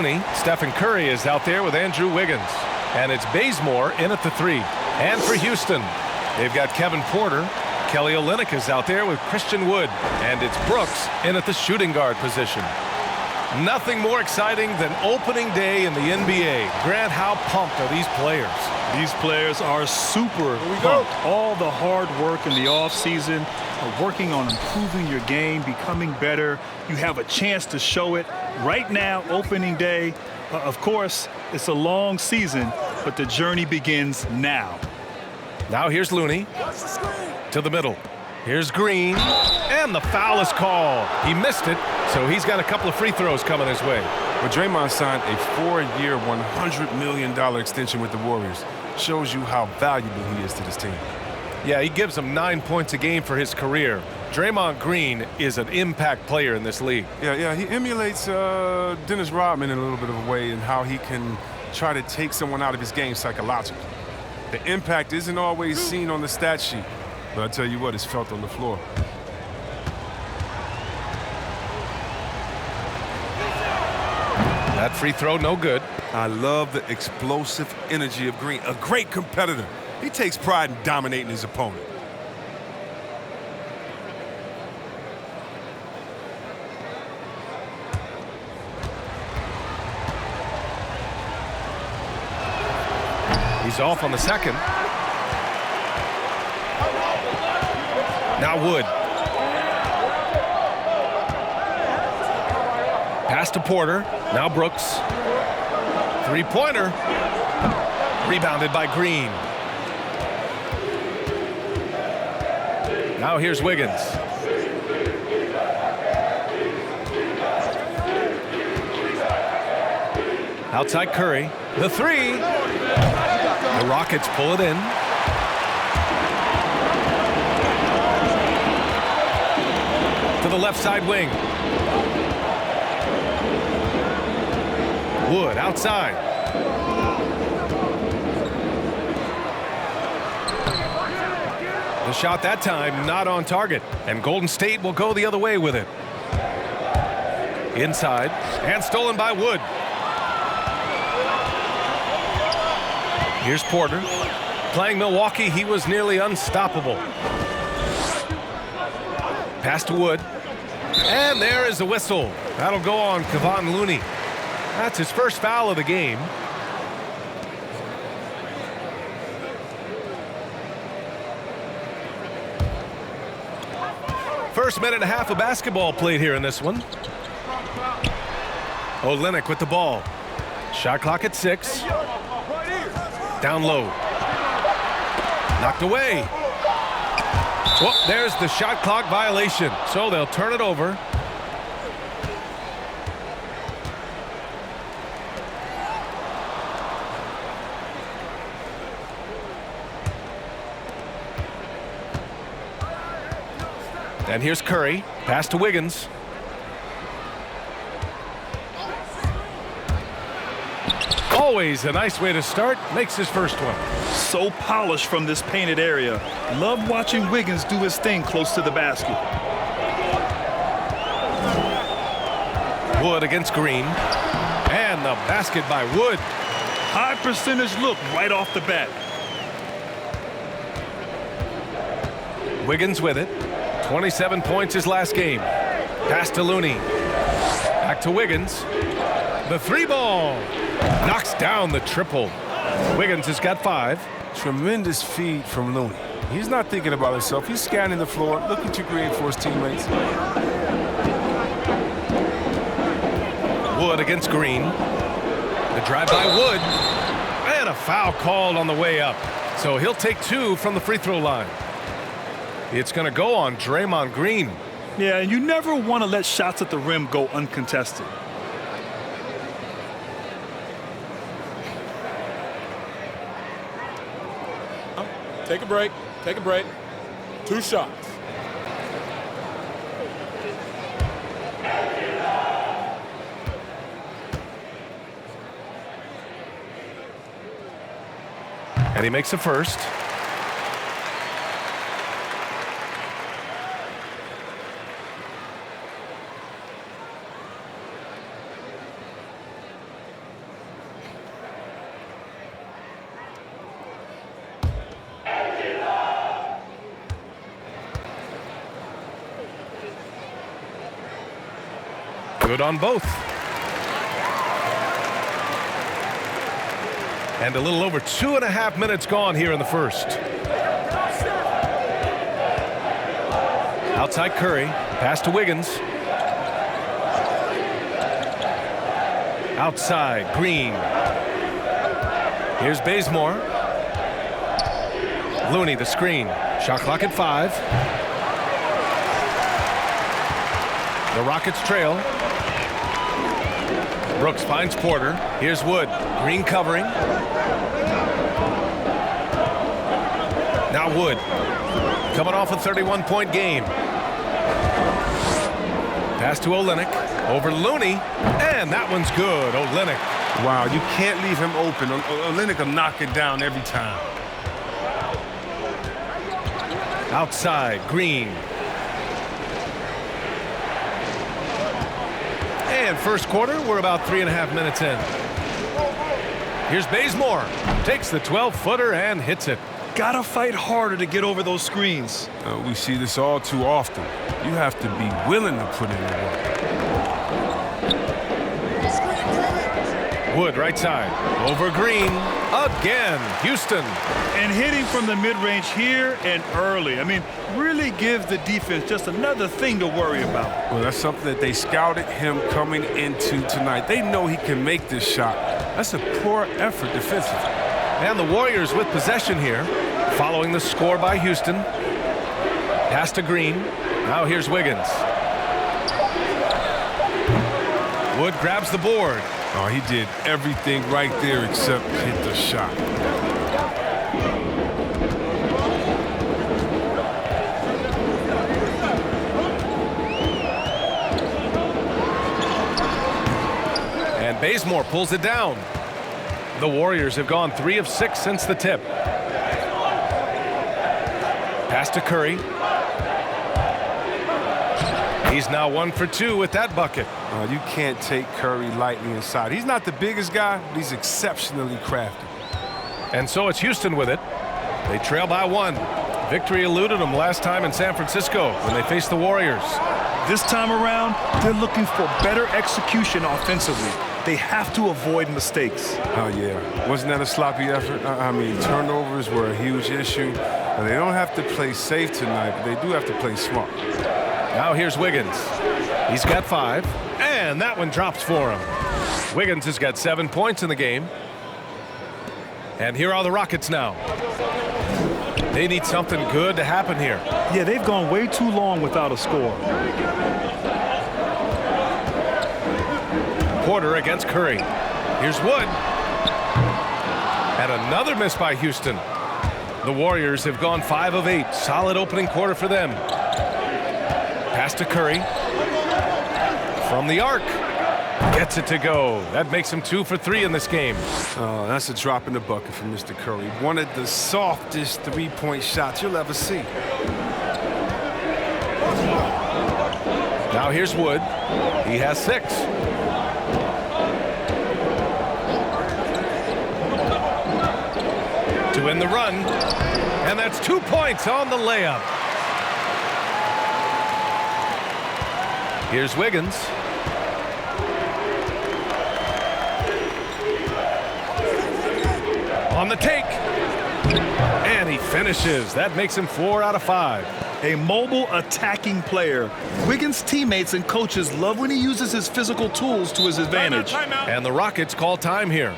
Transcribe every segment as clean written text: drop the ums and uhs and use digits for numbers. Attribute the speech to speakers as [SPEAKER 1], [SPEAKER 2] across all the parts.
[SPEAKER 1] Stephen Curry is out there with Andrew Wiggins. And it's Bazemore in at the 3. And for Houston, they've got Kevin Porter. Kelly Olynyk is out there with Christian Wood. And it's Brooks in at the shooting guard position. Nothing more exciting than opening day in the NBA. Grant, how pumped are these players?
[SPEAKER 2] These players are super pumped. All the hard work in the offseason, working on improving your game, becoming better. You have a chance to show it right now, opening day. Of course, it's a long season, but the journey begins now.
[SPEAKER 1] Now here's Looney to the middle. Here's Green, and the foul is called. He missed it, so he's got a couple of free throws coming his way.
[SPEAKER 3] Well, Draymond signed a 4-year, $100 million extension with the Warriors. Shows you how valuable he is to this team.
[SPEAKER 1] Yeah, he gives them 9 points a game for his career. Draymond Green is an impact player in this league.
[SPEAKER 3] Yeah, he emulates Dennis Rodman in a little bit of a way in how he can try to take someone out of his game psychologically. The impact isn't always seen on the stat sheet, but I tell you what, it's felt on the floor.
[SPEAKER 1] That free throw, no good.
[SPEAKER 3] I love the explosive energy of Green. A great competitor. He takes pride in dominating his opponent.
[SPEAKER 1] He's off on the second. Now Wood. Pass to Porter. Now Brooks. Three-pointer. Rebounded by Green. Now here's Wiggins. Outside Curry. The 3. The Rockets pull it in. To the left side wing. Wood outside. The shot that time not on target, and Golden State will go the other way with it. Inside, and stolen by Wood. Here's Porter. Playing Milwaukee, he was nearly unstoppable. Pass to Wood. And there is the whistle. That'll go on Kevon Looney. That's his first foul of the game. First minute and a half of basketball played here in this one. Olynyk with the ball. Shot clock at 6. Down low. Knocked away. Well, there's the shot clock violation. So they'll turn it over. And here's Curry. Pass to Wiggins. Always a nice way to start. Makes his first one.
[SPEAKER 2] So polished from this painted area. Love watching Wiggins do his thing close to the basket.
[SPEAKER 1] Wood against Green. And the basket by Wood.
[SPEAKER 2] High percentage look right off the bat.
[SPEAKER 1] Wiggins with it. 27 points his last game. Pass to Looney. Back to Wiggins. The 3-ball. Knocks down the triple. Wiggins has got 5.
[SPEAKER 3] Tremendous feed from Looney. He's not thinking about himself. He's scanning the floor, looking to create for his teammates.
[SPEAKER 1] Wood against Green. The drive by Wood. And a foul called on the way up. So he'll take 2 from the free throw line. It's going to go on Draymond Green.
[SPEAKER 2] Yeah, and you never want to let shots at the rim go uncontested.
[SPEAKER 4] Take a break. Take a break. 2 shots.
[SPEAKER 1] And he makes the first. Good on both. And a little over 2.5 minutes gone here in the first. Outside Curry. Pass to Wiggins. Outside Green. Here's Bazemore. Looney the screen. Shot clock at 5. The Rockets trail. Brooks finds Porter. Here's Wood. Green covering. Now Wood. Coming off a 31-point game. Pass to Olynyk. Over Looney. And that one's good. Olynyk.
[SPEAKER 3] Wow, you can't leave him open. Olynyk will knock it down every time.
[SPEAKER 1] Outside, Green. And first quarter, we're about 3.5 minutes in. Here's Bazemore. Takes the 12-footer and hits it.
[SPEAKER 2] Gotta fight harder to get over those screens.
[SPEAKER 3] We see this all too often. You have to be willing to put in the work.
[SPEAKER 1] Wood right side. Over Green. Again. Houston.
[SPEAKER 2] And hitting from the mid-range here and early. I mean, really give the defense just another thing to worry about.
[SPEAKER 3] Well, that's something that they scouted him coming into tonight. They know he can make this shot. That's a poor effort defensively.
[SPEAKER 1] And the Warriors with possession here, following the score by Houston. Pass to Green. Now here's Wiggins. Wood grabs the board.
[SPEAKER 3] Oh, he did everything right there except hit the shot.
[SPEAKER 1] And Bazemore pulls it down. The Warriors have gone 3 of 6 since the tip. Pass to Curry. He's now 1 for 2 with that bucket.
[SPEAKER 3] You can't take Curry lightly inside. He's not the biggest guy, but he's exceptionally crafty.
[SPEAKER 1] And so it's Houston with it. They trail by 1. Victory eluded them last time in San Francisco when they faced the Warriors.
[SPEAKER 2] This time around, they're looking for better execution offensively. They have to avoid mistakes.
[SPEAKER 3] Oh, yeah. Wasn't that a sloppy effort? I mean, turnovers were a huge issue. They don't have to play safe tonight, but they do have to play smart.
[SPEAKER 1] Now here's Wiggins. He's got 5, and that one drops for him. Wiggins has got 7 points in the game. And here are the Rockets now. They need something good to happen here.
[SPEAKER 2] Yeah, they've gone way too long without a score.
[SPEAKER 1] Porter against Curry. Here's Wood. And another miss by Houston. The Warriors have gone 5 of 8. Solid opening quarter for them. Pass to Curry. From the arc. Gets it to go. That makes him 2 for 3 in this game.
[SPEAKER 3] Oh, that's a drop in the bucket for Mr. Curry. One of the softest three-point shots you'll ever see.
[SPEAKER 1] Now here's Wood. He has 6. To win the run. And that's 2 points on the layup. Here's Wiggins. On the take. And he finishes. That makes him 4 out of 5.
[SPEAKER 2] A mobile attacking player. Wiggins' teammates and coaches love when he uses his physical tools to his advantage.
[SPEAKER 4] Timeout.
[SPEAKER 1] And the Rockets call time here.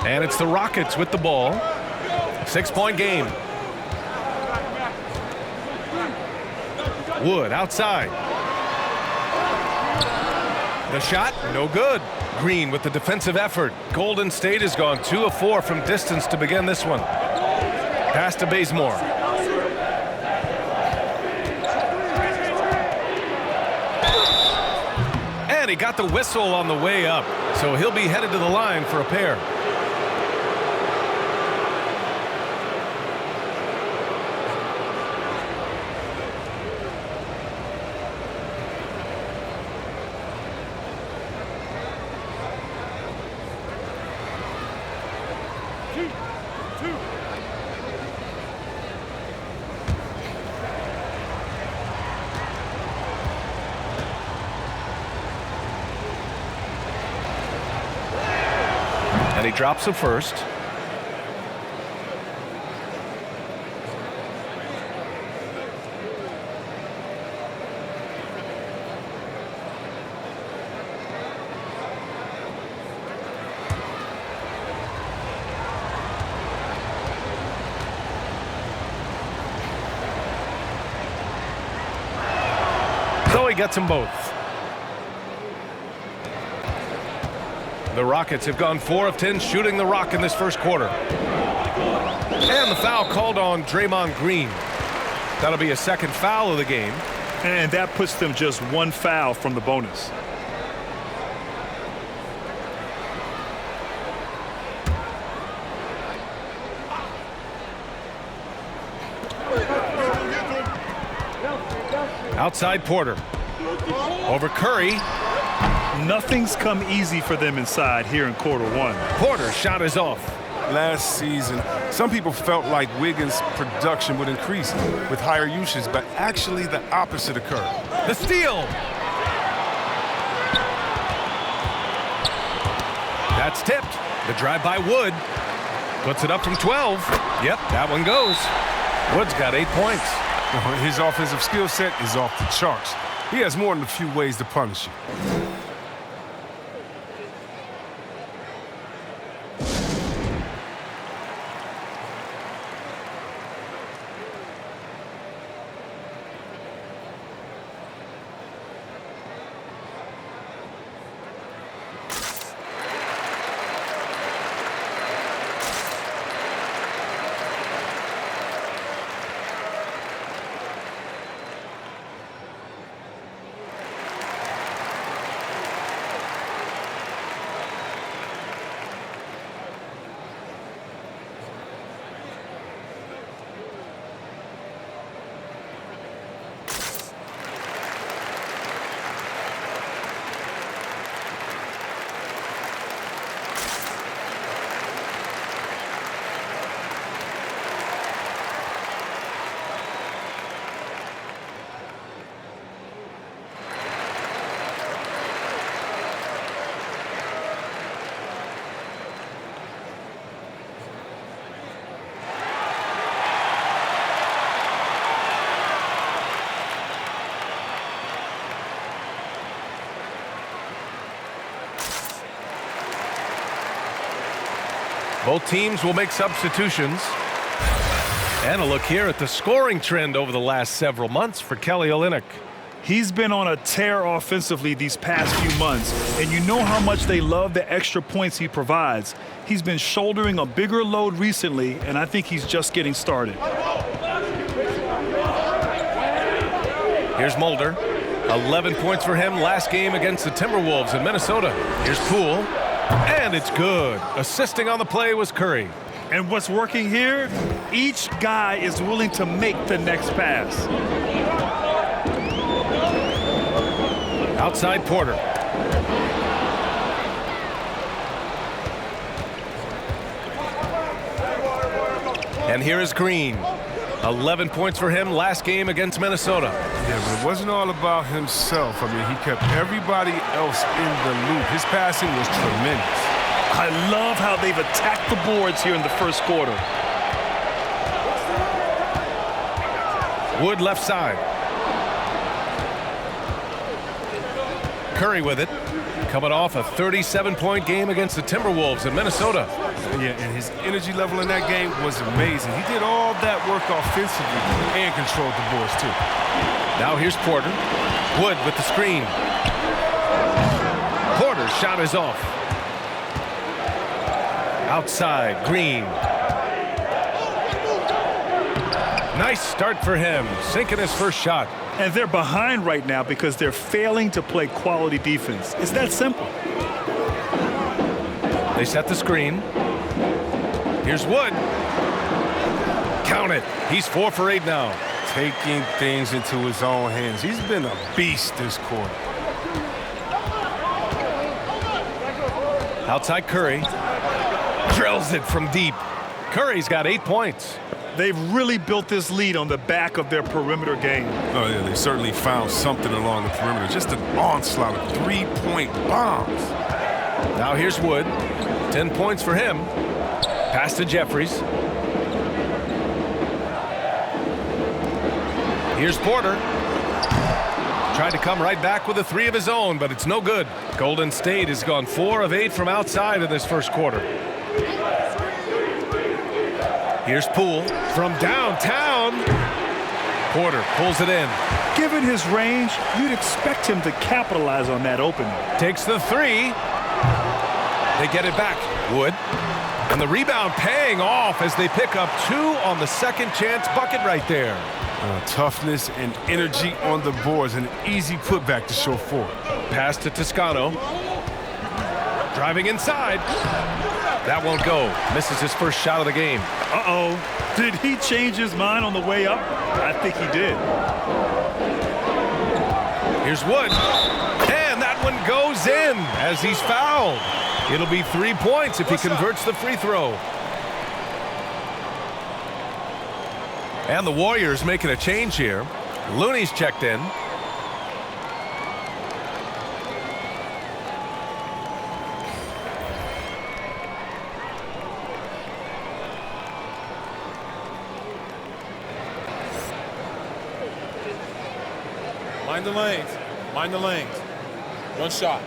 [SPEAKER 1] And it's the Rockets with the ball. 6-point game. Wood outside. The shot, no good. Green with the defensive effort. Golden State has gone 2 of 4 from distance to begin this one. Pass to Bazemore. And he got the whistle on the way up, so he'll be headed to the line for a pair. And he drops the first. So he gets them both. The Rockets have gone 4 of 10 shooting the rock in this first quarter. And the foul called on Draymond Green. That'll be a second foul of the game.
[SPEAKER 2] And that puts them just 1 foul from the bonus.
[SPEAKER 1] Outside Porter. Over Curry.
[SPEAKER 2] Nothing's come easy for them inside here in quarter 1.
[SPEAKER 1] Porter's shot is off.
[SPEAKER 3] Last season, some people felt like Wiggins' production would increase with higher usage, but actually the opposite occurred.
[SPEAKER 1] The steal. That's tipped. The drive by Wood. Puts it up from 12. Yep, that one goes. Wood's got 8 points.
[SPEAKER 3] His offensive skill set is off the charts. He has more than a few ways to punish you.
[SPEAKER 1] Both teams will make substitutions. And a look here at the scoring trend over the last several months for Kelly Olynyk.
[SPEAKER 2] He's been on a tear offensively these past few months, and you know how much they love the extra points he provides. He's been shouldering a bigger load recently, and I think he's just getting started.
[SPEAKER 1] Here's Mulder. 11 points for him last game against the Timberwolves in Minnesota. Here's Poole. And it's good. Assisting on the play was Curry.
[SPEAKER 2] And what's working here? Each guy is willing to make the next pass.
[SPEAKER 1] Outside Porter. And here is Green. 11 points for him last game against Minnesota.
[SPEAKER 3] Yeah, but it wasn't all about himself. I mean, he kept everybody else in the loop. His passing was tremendous.
[SPEAKER 2] I love how they've attacked the boards here in the first quarter.
[SPEAKER 1] Wood left side. Curry with it. coming off a 37-point game against the Timberwolves in Minnesota.
[SPEAKER 3] Yeah, and his energy level in that game was amazing. He did all that work offensively and controlled the boards, too.
[SPEAKER 1] Now here's Porter. Wood with the screen. Porter's shot is off. Outside, Green. Nice start for him, sinking his first shot.
[SPEAKER 2] And they're behind right now because they're failing to play quality defense. It's that simple.
[SPEAKER 1] They set the screen. Here's Wood. Count it. He's 4 for 8 now.
[SPEAKER 3] Taking things into his own hands. He's been a beast this quarter.
[SPEAKER 1] Outside Curry. Drills it from deep. Curry's got 8 points.
[SPEAKER 2] They've really built this lead on the back of their perimeter game.
[SPEAKER 3] Oh, yeah, they certainly found something along the perimeter. Just an onslaught of 3-point bombs.
[SPEAKER 1] Now here's Wood. 10 points for him. Pass to Jeffries. Here's Porter. Tried to come right back with a 3 of his own, but it's no good. Golden State has gone 4 of 8 from outside in this first quarter. Here's Poole from downtown. Porter pulls it in.
[SPEAKER 2] Given his range, you'd expect him to capitalize on that opening.
[SPEAKER 1] Takes the 3. They get it back. Wood. And the rebound paying off as they pick up 2 on the second chance bucket right there.
[SPEAKER 3] Toughness and energy on the boards. An easy putback to show for it.
[SPEAKER 1] Pass to Toscano. Driving inside. That won't go. Misses his first shot of the game.
[SPEAKER 2] Uh-oh. Did he change his mind on the way up? I think he did.
[SPEAKER 1] Here's Wood. And that one goes in as he's fouled. It'll be 3 points if he converts the free throw. And the Warriors making a change here. Looney's checked in.
[SPEAKER 4] Mind the lanes. Mind the lanes. One shot.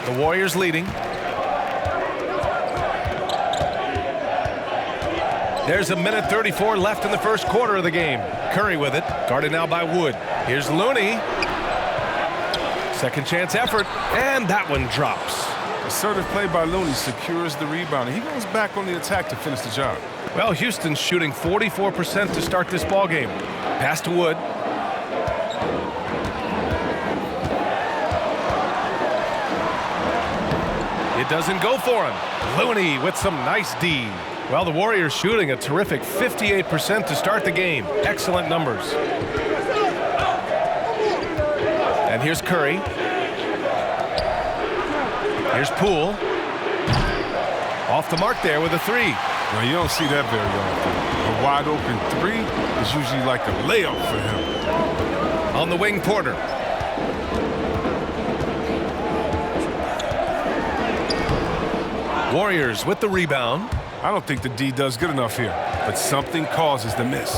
[SPEAKER 1] The Warriors leading. There's 1:34 left in the first quarter of the game. Curry with it, guarded now by Wood. Here's Looney. Second chance effort, and that one drops.
[SPEAKER 3] Assertive play by Looney secures the rebound. He goes back on the attack to finish the job.
[SPEAKER 1] Well, Houston's shooting 44% to start this ball game. Pass to Wood. It doesn't go for him. Looney with some nice D. Well, the Warriors shooting a terrific 58% to start the game. Excellent numbers. And here's Curry. Here's Poole. Off the mark there with a 3.
[SPEAKER 3] Now, you don't see that very often. A wide open 3 is usually like a layup for him.
[SPEAKER 1] On the wing, Porter. Warriors with the rebound.
[SPEAKER 3] I don't think the D does good enough here, but something causes the miss.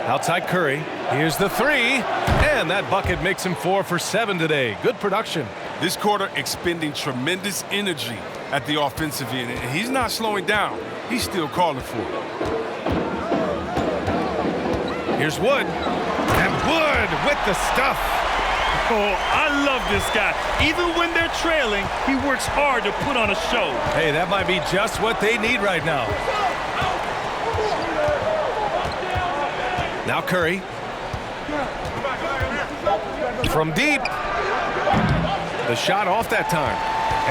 [SPEAKER 1] Outside Curry. Here's the 3. And that bucket makes him 4 for 7 today. Good production.
[SPEAKER 3] This quarter expending tremendous energy at the offensive end, and he's not slowing down. He's still calling for it.
[SPEAKER 1] Here's Wood. And Wood with the stuff.
[SPEAKER 2] Oh, I love this guy. Even when they're trailing, he works hard to put on a show.
[SPEAKER 1] Hey, that might be just what they need right now. Now Curry. From deep. The shot off that time.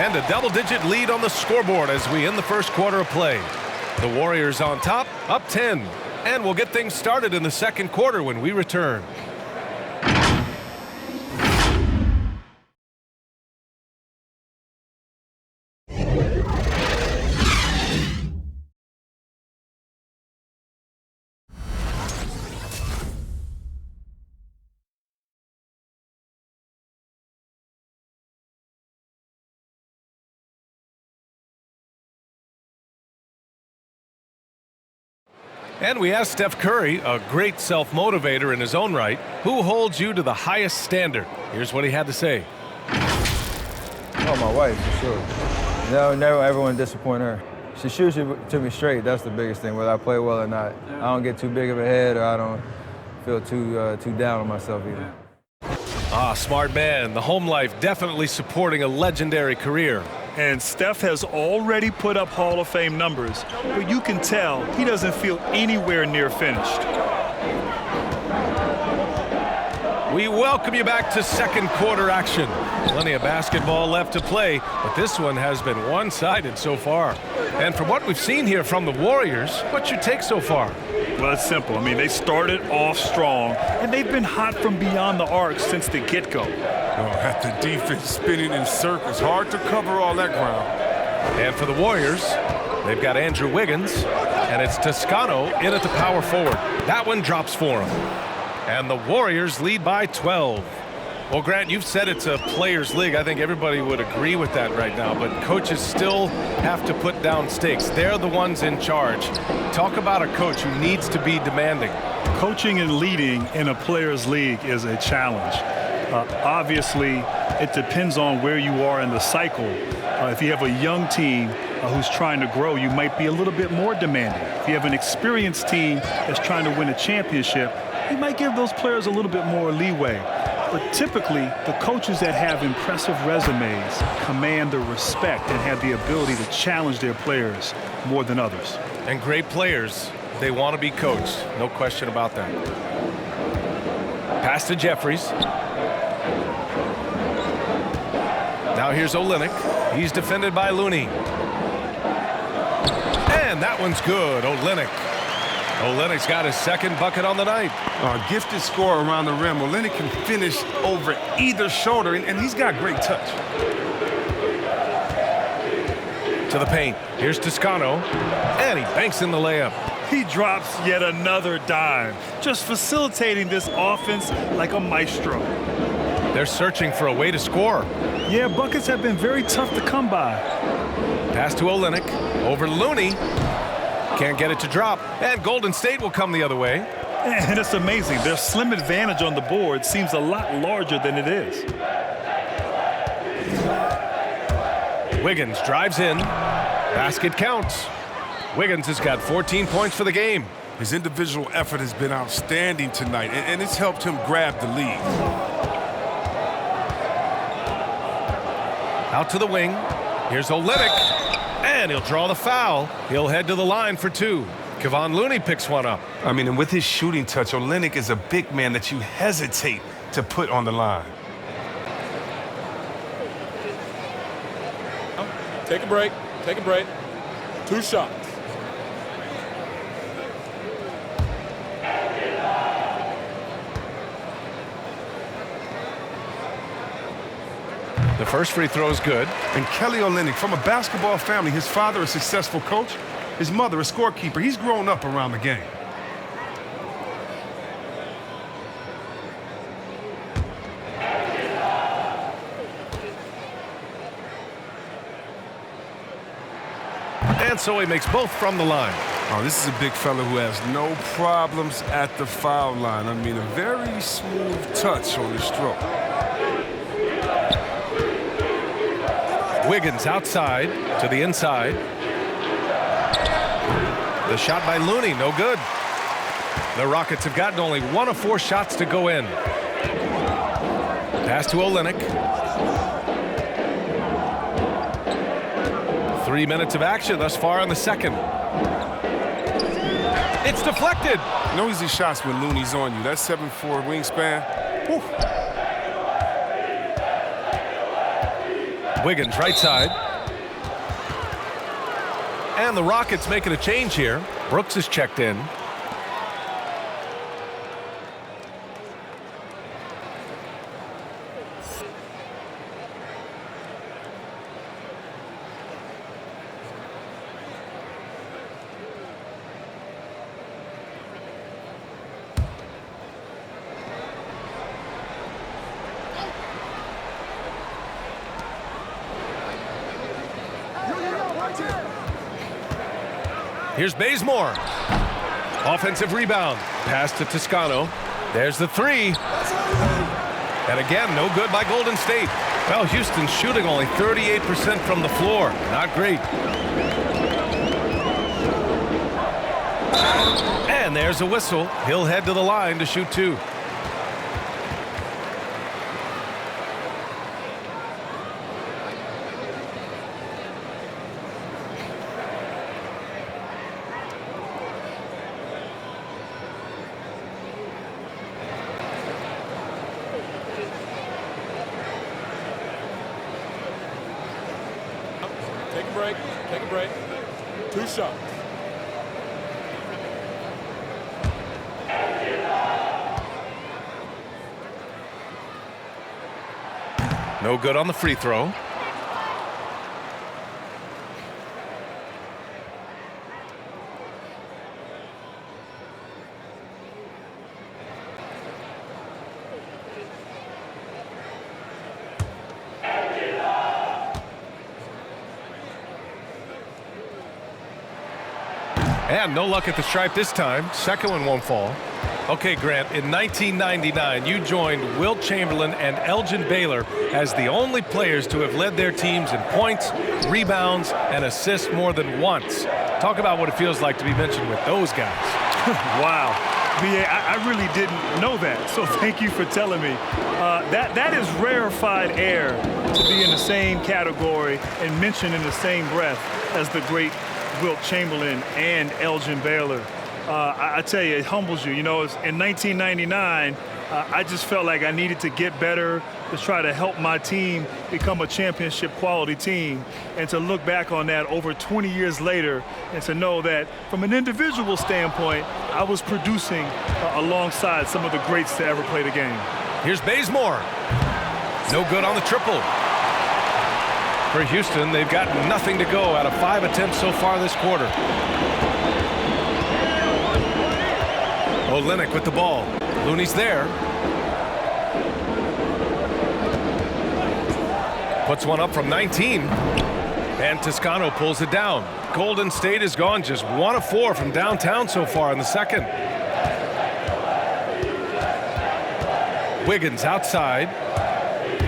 [SPEAKER 1] And a double-digit lead on the scoreboard as we end the first quarter of play. The Warriors on top, up 10. And we'll get things started in the second quarter when we return. And we asked Steph Curry, a great self-motivator in his own right, who holds you to the highest standard. Here's what he had to say.
[SPEAKER 5] Oh, my wife, for sure. No, never ever want to disappoint her. She shoots it to me straight. That's the biggest thing, whether I play well or not. I don't get too big of a head, or I don't feel too down on myself either.
[SPEAKER 1] Ah, smart man. The home life definitely supporting a legendary career.
[SPEAKER 2] And Steph has already put up Hall of Fame numbers, but you can tell he doesn't feel anywhere near finished.
[SPEAKER 1] We welcome you back to second quarter action. Plenty of basketball left to play, but this one has been one-sided so far. And from what we've seen here from the Warriors, what's your take so far?
[SPEAKER 2] Well, it's simple. I mean, they started off strong, and they've been hot from beyond the arc since the get-go.
[SPEAKER 3] At the defense spinning in circles. Hard to cover all that ground.
[SPEAKER 1] And for the Warriors, they've got Andrew Wiggins, and it's Toscano in at the power forward. That one drops for him. And the Warriors lead by 12. Well, Grant, you've said it's a players' league. I think everybody would agree with that right now, but coaches still have to put down stakes. They're the ones in charge. Talk about a coach who needs to be demanding.
[SPEAKER 2] Coaching and leading in a players' league is a challenge. Obviously, it depends on where you are in the cycle. If you have a young team who's trying to grow, you might be a little bit more demanding. If you have an experienced team that's trying to win a championship, you might give those players a little bit more leeway. But typically, the coaches that have impressive resumes command the respect and have the ability to challenge their players more than others.
[SPEAKER 1] And great players, they want to be coached. No question about that. Pass to Jeffries. Now here's Olynyk. He's defended by Looney. And that one's good. Olynyk's got his second bucket on the night.
[SPEAKER 3] Gifted scorer around the rim. Olynyk can finish over either shoulder, and he's got great touch.
[SPEAKER 1] To the paint. Here's Toscano. And he banks in the layup.
[SPEAKER 2] He drops yet another dime, just facilitating this offense like a maestro.
[SPEAKER 1] They're searching for a way to score.
[SPEAKER 2] Yeah, buckets have been very tough to come by.
[SPEAKER 1] Pass to Olynyk. Over Looney. Can't get it to drop. And Golden State will come the other way.
[SPEAKER 2] And it's amazing. Their slim advantage on the board seems a lot larger than it is.
[SPEAKER 1] Wiggins drives in. Basket counts. Wiggins has got 14 points for the game.
[SPEAKER 3] His individual effort has been outstanding tonight, and it's helped him grab the lead.
[SPEAKER 1] Out to the wing. Here's Olynyk. And he'll draw the foul. He'll head to the line for two. Kevon Looney picks one up.
[SPEAKER 3] I mean, and with his shooting touch, Olynyk is a big man that you hesitate to put on the line.
[SPEAKER 4] Take a break. Take a break. 2 shots.
[SPEAKER 1] The first free throw is good.
[SPEAKER 3] And Kelly Olynyk, from a basketball family, his father a successful coach, his mother a scorekeeper. He's grown up around the game.
[SPEAKER 1] And so he makes both from the line.
[SPEAKER 3] Oh, this is a big fella who has no problems at the foul line. I mean, a very smooth touch on his stroke.
[SPEAKER 1] Wiggins outside to the inside. The shot by Looney, no good. The Rockets have gotten only 1 of 4 shots to go in. Pass to Olynyk. 3 minutes of action thus far in the second. It's deflected.
[SPEAKER 3] No easy shots when Looney's on you. That 7'4" wingspan. Whew.
[SPEAKER 1] Wiggins right side. And the Rockets making a change here. Brooks is checked in. Here's Bazemore. Offensive rebound. Pass to Toscano. There's the three. And again, no good by Golden State. Well, Houston's shooting only 38% from the floor. Not great. And there's a whistle. He'll head to the line to shoot two.
[SPEAKER 4] Take a break. Take a break. 2 shots.
[SPEAKER 1] No good on the free throw. And no luck at the stripe this time. Second one won't fall. Okay, Grant, in 1999, you joined Wilt Chamberlain and Elgin Baylor as the only players to have led their teams in points, rebounds, and assists more than once. Talk about what it feels like to be mentioned with those guys.
[SPEAKER 2] Wow. B.A., I really didn't know that, so thank you for telling me. That is rarefied air to be in the same category and mentioned in the same breath as the great Wilt Chamberlain and Elgin Baylor. I tell you, it humbles you. You know, in 1999, I just felt like I needed to get better to try to help my team become a championship quality team, and to look back on that over 20 years later and to know that from an individual standpoint, I was producing alongside some of the greats to ever play the game.
[SPEAKER 1] Here's Bazemore. No good on the triple. For Houston, they've got nothing to go out of 5 attempts so far this quarter. Olynyk with the ball. Looney's there. Puts one up from 19. And Toscano pulls it down. Golden State has gone just 1 of 4 from downtown so far in the second. Wiggins outside.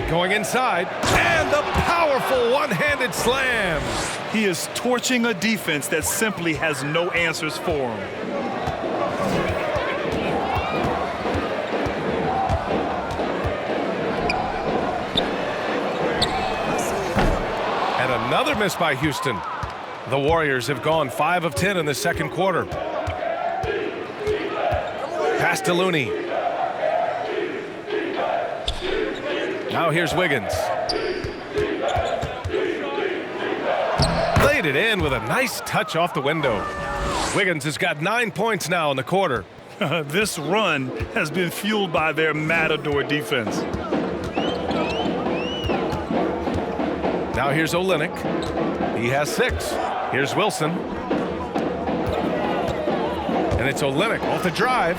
[SPEAKER 1] Going inside. And the powerful one-handed slam.
[SPEAKER 2] He is torching a defense that simply has no answers for him.
[SPEAKER 1] And another miss by Houston. The Warriors have gone 5 of 10 in the second quarter. Pass to Looney. Now here's Wiggins. Laid it in with a nice touch off the window. Wiggins has got 9 points now in the quarter.
[SPEAKER 2] This run has been fueled by their matador defense.
[SPEAKER 1] Now here's Olynyk. He has 6. Here's Wilson. And it's Olynyk off the drive.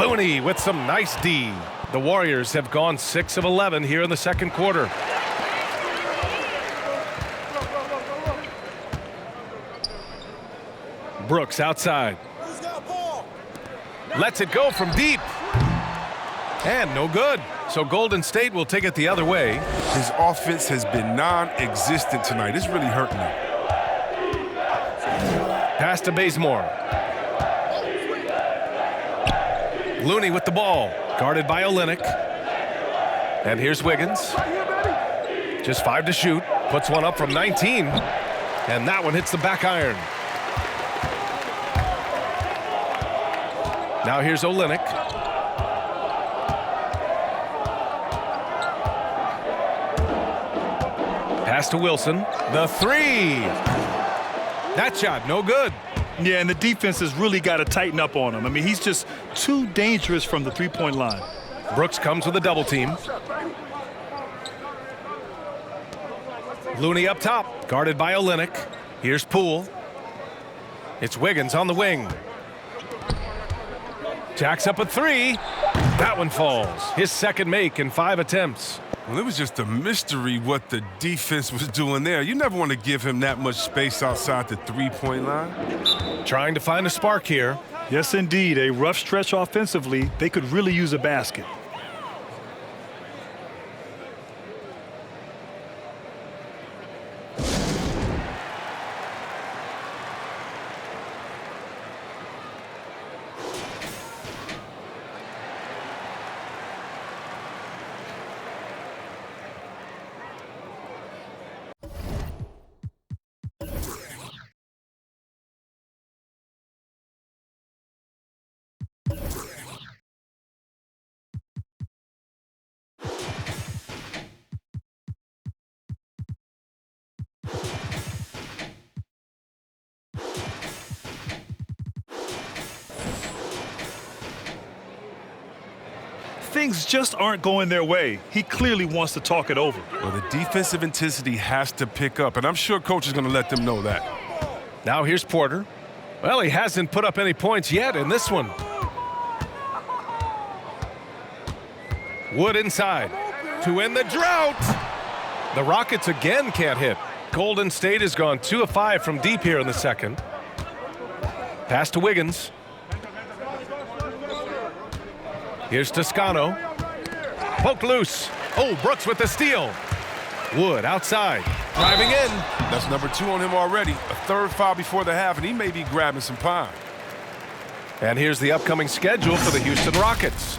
[SPEAKER 1] Looney with some nice D. The Warriors have gone 6 of 11 here in the second quarter. Brooks outside. Lets it go from deep. And no good. So Golden State will take it the other way.
[SPEAKER 3] His offense has been non-existent tonight. It's really hurting him.
[SPEAKER 1] Pass to Bazemore. Looney with the ball. Guarded by Olynyk. And here's Wiggins. Just 5 to shoot. Puts one up from 19. And that one hits the back iron. Now here's Olynyk. Pass to Wilson. The 3. That shot, no good.
[SPEAKER 2] Yeah, and the defense has really got to tighten up on him. I mean, he's just too dangerous from the three-point line.
[SPEAKER 1] Brooks comes with a double team. Looney up top, guarded by Olynyk. Here's Poole. It's Wiggins on the wing. Jacks up a 3. That one falls. His second make in 5 attempts.
[SPEAKER 3] Well, it was just a mystery what the defense was doing there. You never want to give him that much space outside the three-point line.
[SPEAKER 1] Trying to find a spark here.
[SPEAKER 2] Yes, indeed. A rough stretch offensively. They could really use a basket. Things just aren't going their way. He clearly wants to talk it over.
[SPEAKER 3] Well, the defensive intensity has to pick up, and I'm sure coach is going to let them know that.
[SPEAKER 1] Now here's Porter. Well, he hasn't put up any points yet in this one. Wood inside to end the drought. The Rockets again can't hit. Golden State has gone 2 of 5 from deep here in the second. Pass to Wiggins. Here's Toscano. Poke loose. Oh, Brooks with the steal. Wood outside. Driving in.
[SPEAKER 3] That's number 2 on him already. A third foul before the half, and he may be grabbing some pine.
[SPEAKER 1] And here's the upcoming schedule for the Houston Rockets.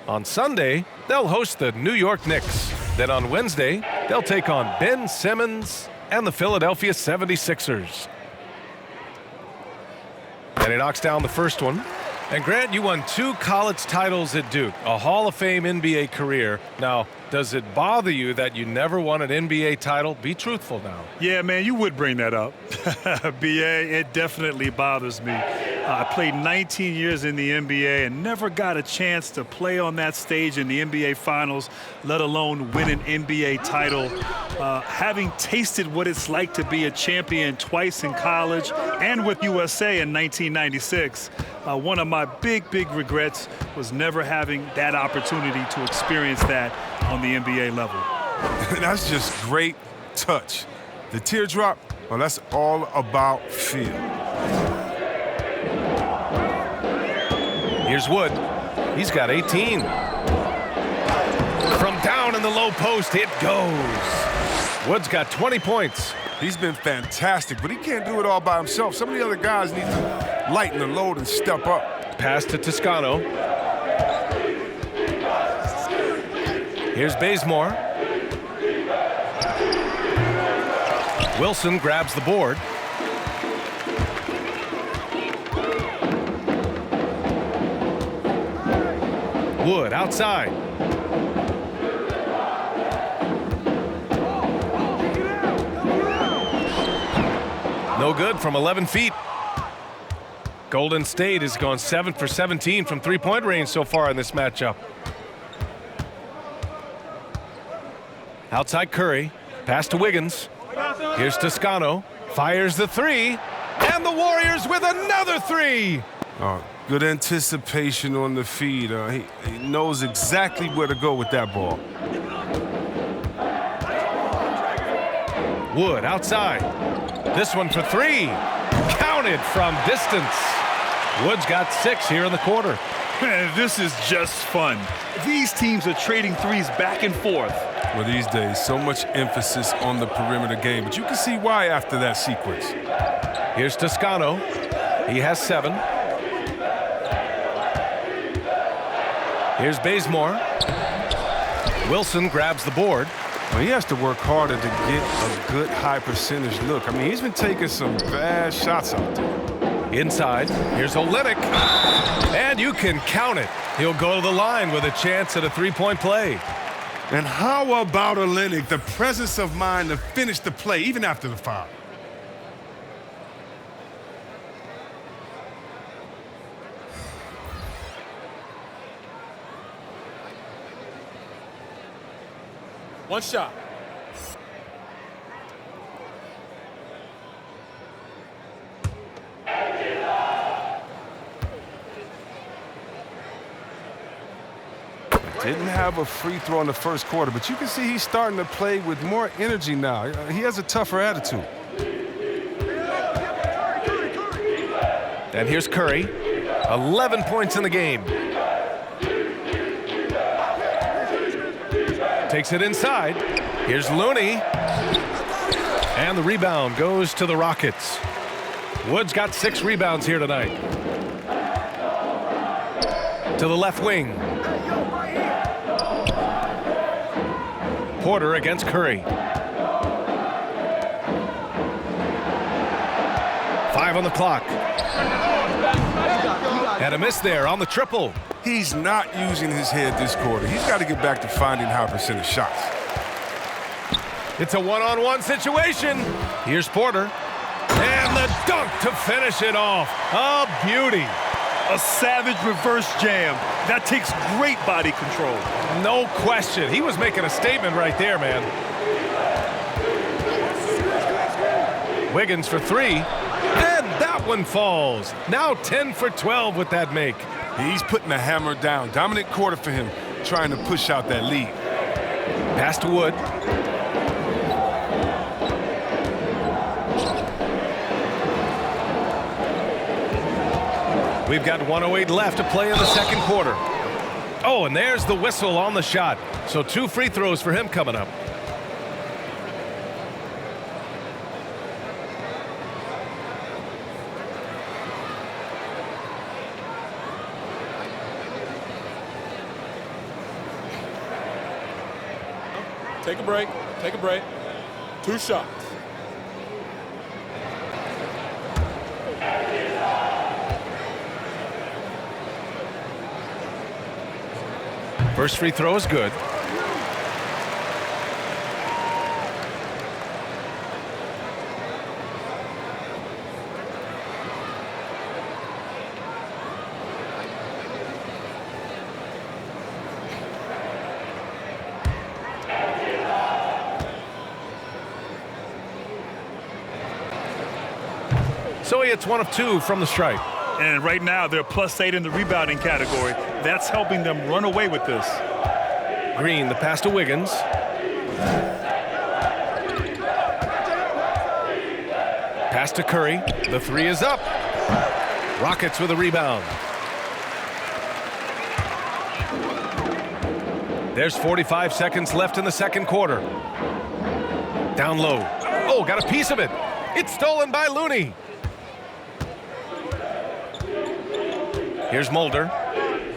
[SPEAKER 1] On Sunday, they'll host the New York Knicks. Then on Wednesday, they'll take on Ben Simmons and the Philadelphia 76ers. And he knocks down the first one. And Grant, you won 2 college titles at Duke, a Hall of Fame NBA career. Now, does it bother you that you never won an NBA title? Be truthful now.
[SPEAKER 2] Yeah, man, you would bring that up. BA, it definitely bothers me. I played 19 years in the NBA and never got a chance to play on that stage in the NBA Finals, let alone win an NBA title. Having tasted what it's like to be a champion twice in college and with USA in 1996, one of my big regrets was never having that opportunity to experience that on the NBA level.
[SPEAKER 3] That's just great touch. The teardrop, well, that's all about feel.
[SPEAKER 1] Here's Wood. He's got 18. From down in the low post, it goes. Wood's got 20 points.
[SPEAKER 3] He's been fantastic, but he can't do it all by himself. Some of the other guys need to lighten the load and step up.
[SPEAKER 1] Pass to Toscano. Here's Bazemore. Wilson grabs the board. Wood outside. No good from 11 feet. Golden State has gone 7 for 17 from three-point range so far in this matchup. Outside Curry. Pass to Wiggins. Here's Toscano. Fires the three. And the Warriors with another three.
[SPEAKER 3] Good anticipation on the feed. He knows exactly where to go with that ball.
[SPEAKER 1] Wood outside. This one for three. Counted from distance. Wood's got 6 here in the quarter.
[SPEAKER 2] Man, this is just fun. These teams are trading threes back and forth.
[SPEAKER 3] Well, these days, so much emphasis on the perimeter game, but you can see why after that sequence.
[SPEAKER 1] Here's Toscano. He has 7. Here's Bazemore. Wilson grabs the board.
[SPEAKER 3] Well, he has to work harder to get a good high percentage look. I mean, he's been taking some bad shots out there.
[SPEAKER 1] Inside, here's Olynyk. And you can count it. He'll go to the line with a chance at a three-point play.
[SPEAKER 3] And how about Olynyk, the presence of mind to finish the play even after the foul?
[SPEAKER 4] One shot.
[SPEAKER 3] Didn't have a free throw in the first quarter, but you can see he's starting to play with more energy now. He has a tougher attitude.
[SPEAKER 1] And here's Curry. 11 points in the game. Takes it inside. Here's Looney. And the rebound goes to the Rockets. Wood's got 6 rebounds here tonight. To the left wing. Porter against Curry. 5 on the clock. And a miss there on the triple.
[SPEAKER 3] He's not using his head this quarter. He's got to get back to finding high percentage shots.
[SPEAKER 1] It's a one-on-one situation. Here's Porter. And the dunk to finish it off. A beauty.
[SPEAKER 2] A savage reverse jam. That takes great body control.
[SPEAKER 1] No question. He was making a statement right there, man. Wiggins for 3. And that one falls. Now 10 for 12 with that make.
[SPEAKER 3] He's putting the hammer down. Dominant quarter for him, trying to push out that lead.
[SPEAKER 1] Pass to Wood. We've got 1:08 left to play in the second quarter. Oh, and there's the whistle on the shot. So 2 free throws for him coming up.
[SPEAKER 4] Take a break. Take a break. 2 shots.
[SPEAKER 1] First free throw is good. So he hits 1 of 2 from the stripe.
[SPEAKER 2] And right now, they're +8 in the rebounding category. That's helping them run away with this.
[SPEAKER 1] Green, the pass to Wiggins. Pass to Curry. The 3 is up. Rockets with a rebound. There's 45 seconds left in the second quarter. Down low. Oh, got a piece of it. It's stolen by Looney. Here's Mulder.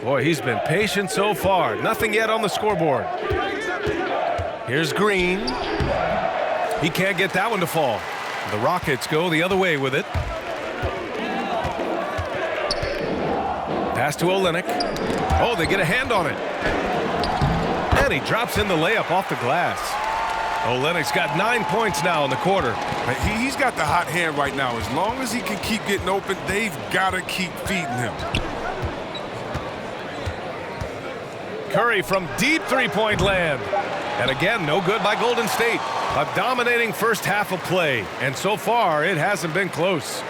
[SPEAKER 1] Boy, he's been patient so far. Nothing yet on the scoreboard. Here's Green. He can't get that one to fall. The Rockets go the other way with it. Pass to Olynyk. Oh, they get a hand on it. And he drops in the layup off the glass. Olynyk's got 9 points now in the quarter.
[SPEAKER 3] He's got the hot hand right now. As long as he can keep getting open, they've got to keep feeding him.
[SPEAKER 1] Curry from deep three-point land. And again, no good by Golden State. A dominating first half of play. And so far, it hasn't been close.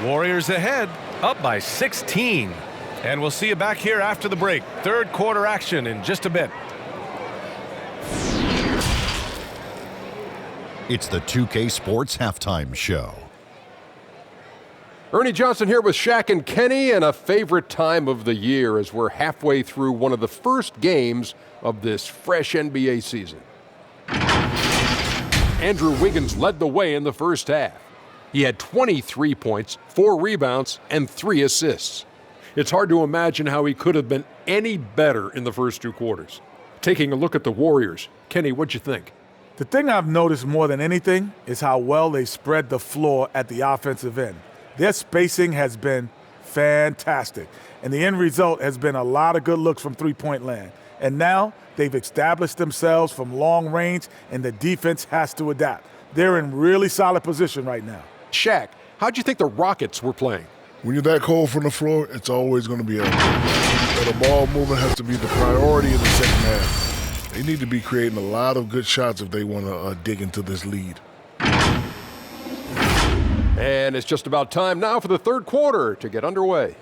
[SPEAKER 1] Warriors ahead, up by 16. And we'll see you back here after the break. Third quarter action in just a bit.
[SPEAKER 6] It's the 2K Sports Halftime Show.
[SPEAKER 7] Ernie Johnson here with Shaq and Kenny, and a favorite time of the year as we're halfway through one of the first games of this fresh NBA season. Andrew Wiggins led the way in the first half. He had 23 points, 4 rebounds, and 3 assists. It's hard to imagine how he could have been any better in the first 2 quarters. Taking a look at the Warriors, Kenny, what'd you think?
[SPEAKER 8] The thing I've noticed more than anything is how well they spread the floor at the offensive end. Their spacing has been fantastic, and the end result has been a lot of good looks from three-point land. And now they've established themselves from long range, and the defense has to adapt. They're in really solid position right now.
[SPEAKER 7] Shaq, how'd you think the Rockets were playing?
[SPEAKER 9] When you're that cold from the floor, it's always going to be ugly. The ball movement has to be the priority in the second half. They need to be creating a lot of good shots if they want to dig into this lead.
[SPEAKER 7] And it's just about time now for the third quarter to get underway.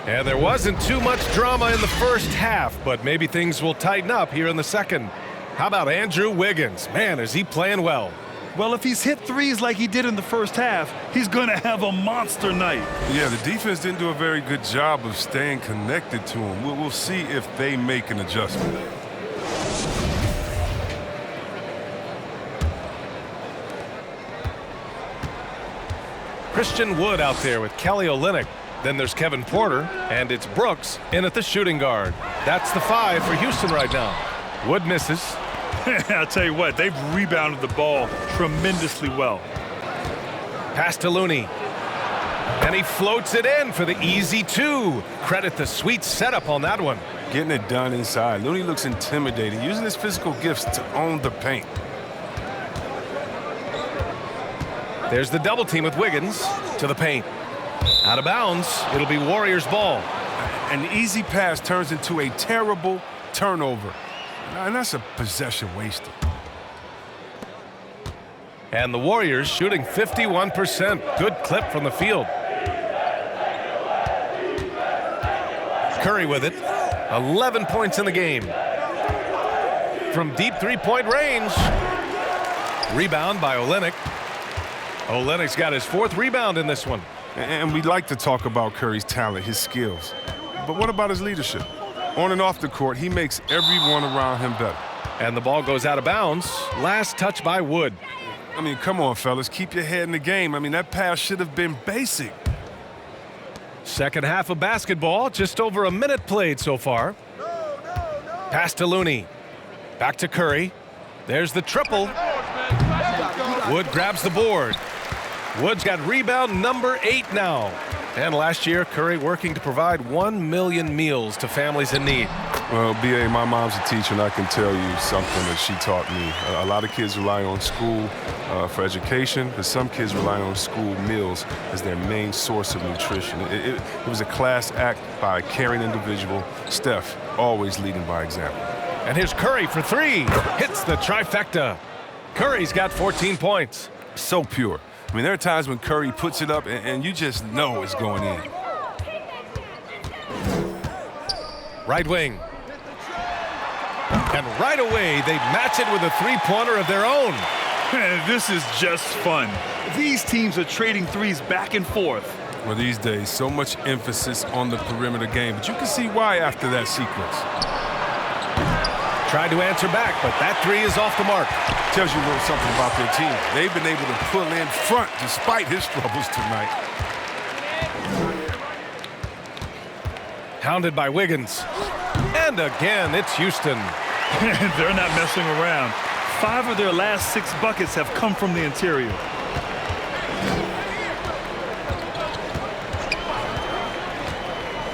[SPEAKER 1] And there wasn't too much drama in the first half, but maybe things will tighten up here in the second. How about Andrew Wiggins? Man, is he playing well.
[SPEAKER 2] Well, if he's hit threes like he did in the first half, he's going to have a monster night.
[SPEAKER 3] Yeah, the defense didn't do a very good job of staying connected to him. We'll see if they make an adjustment.
[SPEAKER 1] Christian Wood out there with Kelly Olynyk. Then there's Kevin Porter, and it's Brooks in at the shooting guard. That's the 5 for Houston right now. Wood misses.
[SPEAKER 2] I'll tell you what, they've rebounded the ball tremendously well.
[SPEAKER 1] Pass to Looney. And he floats it in for the easy 2. Credit the sweet setup on that one.
[SPEAKER 3] Getting it done inside. Looney looks intimidating, using his physical gifts to own the paint.
[SPEAKER 1] There's the double team with Wiggins to the paint. Out of bounds. It'll be Warriors ball.
[SPEAKER 3] An easy pass turns into a terrible turnover. And that's a possession wasted.
[SPEAKER 1] And the Warriors shooting 51%. Good clip from the field. Curry with it. 11 points in the game. From deep three-point range. Rebound by Olynyk. Olynyk's got his 4th rebound in this one.
[SPEAKER 3] And we'd like to talk about Curry's talent, his skills. But what about his leadership? On and off the court, he makes everyone around him better.
[SPEAKER 1] And the ball goes out of bounds. Last touch by Wood.
[SPEAKER 3] I mean, come on, fellas. Keep your head in the game. I mean, that pass should have been basic.
[SPEAKER 1] Second half of basketball. Just over a minute played so far. Pass to Looney. Back to Curry. There's the triple. Wood grabs the board. Wood's got rebound number 8 now. And last year, Curry working to provide 1 million meals to families in need.
[SPEAKER 3] Well, B.A., my mom's a teacher, and I can tell you something that she taught me. A lot of kids rely on school for education, but some kids rely on school meals as their main source of nutrition. It was a class act by a caring individual. Steph, always leading by example.
[SPEAKER 1] And here's Curry for 3. Hits the trifecta. Curry's got 14 points.
[SPEAKER 3] So pure. I mean, there are times when Curry puts it up and you just know it's going in.
[SPEAKER 1] Right wing. And right away, they match it with a 3-pointer of their own.
[SPEAKER 2] This is just fun. These teams are trading threes back and forth.
[SPEAKER 3] Well, these days, so much emphasis on the perimeter game, but you can see why after that sequence.
[SPEAKER 1] Tried to answer back, but that 3 is off the mark.
[SPEAKER 3] Tells you a little something about their team. They've been able to pull in front despite his troubles tonight.
[SPEAKER 1] Hounded by Wiggins. And again, it's Houston.
[SPEAKER 2] They're not messing around. 5 of their last 6 buckets have come from the interior.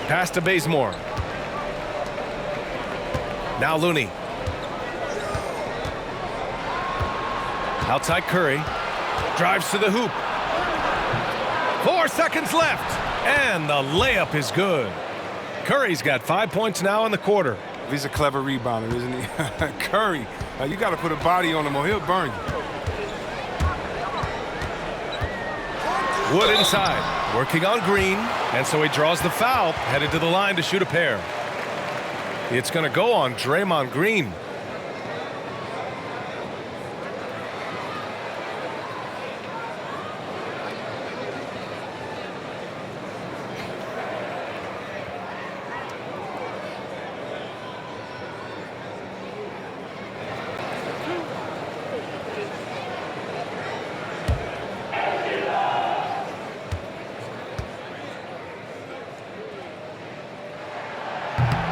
[SPEAKER 1] Pass to Bazemore. Now Looney. Outside Curry. Drives to the hoop. 4 seconds left. And the layup is good. Curry's got 5 points now in the quarter.
[SPEAKER 3] He's a clever rebounder, isn't he? Curry, you got to put a body on him or he'll burn you.
[SPEAKER 1] Wood inside. Working on Green. And so he draws the foul. Headed to the line to shoot a pair. It's going to go on Draymond Green.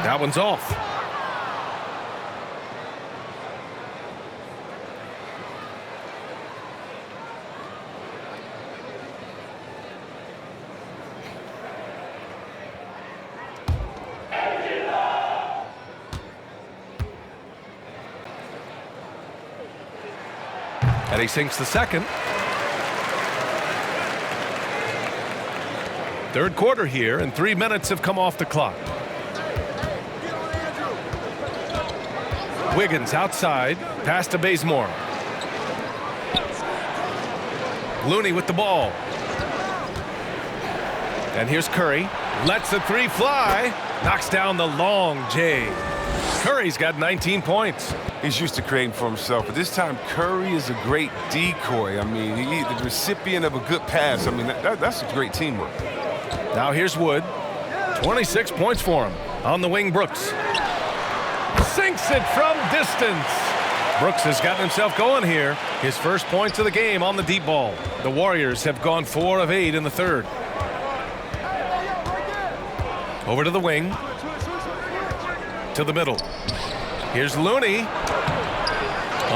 [SPEAKER 1] That one's off. And he sinks the second. Third quarter here, and 3 minutes have come off the clock. Wiggins outside, pass to Bazemore. Looney with the ball. And here's Curry. Lets the three fly. Knocks down the long J. Curry's got 19 points.
[SPEAKER 3] He's used to creating for himself, but this time Curry is a great decoy. I mean, he's the recipient of a good pass. I mean, that's a great teamwork.
[SPEAKER 1] Now here's Wood. 26 points for him. On the wing, Brooks. Sinks it from distance. Brooks has gotten himself going here. His first points of the game on the deep ball. The Warriors have gone 4 of 8 in the third. Over to the wing. To the middle. Here's Looney.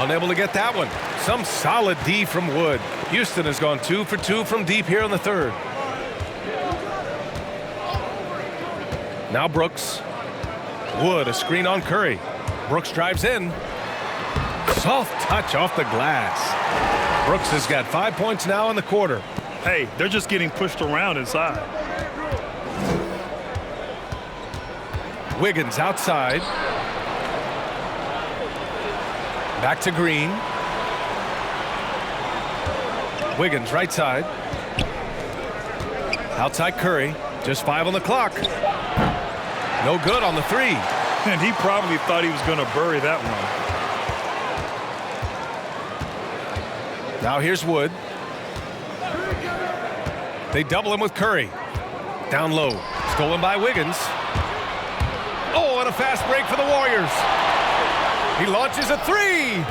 [SPEAKER 1] Unable to get that one. Some solid D from Wood. Houston has gone 2 for 2 from deep here in the third. Now Brooks. Wood, a screen on Curry. Brooks drives in. Soft touch off the glass. Brooks has got 5 points now in the quarter.
[SPEAKER 2] Hey, they're just getting pushed around inside.
[SPEAKER 1] Wiggins outside. Back to Green. Wiggins right side. Outside Curry. Just 5 on the clock. No good on the three.
[SPEAKER 2] And he probably thought he was going to bury that one.
[SPEAKER 1] Now here's Wood. They double him with Curry. Down low. Stolen by Wiggins. Oh, and a fast break for the Warriors. He launches a three.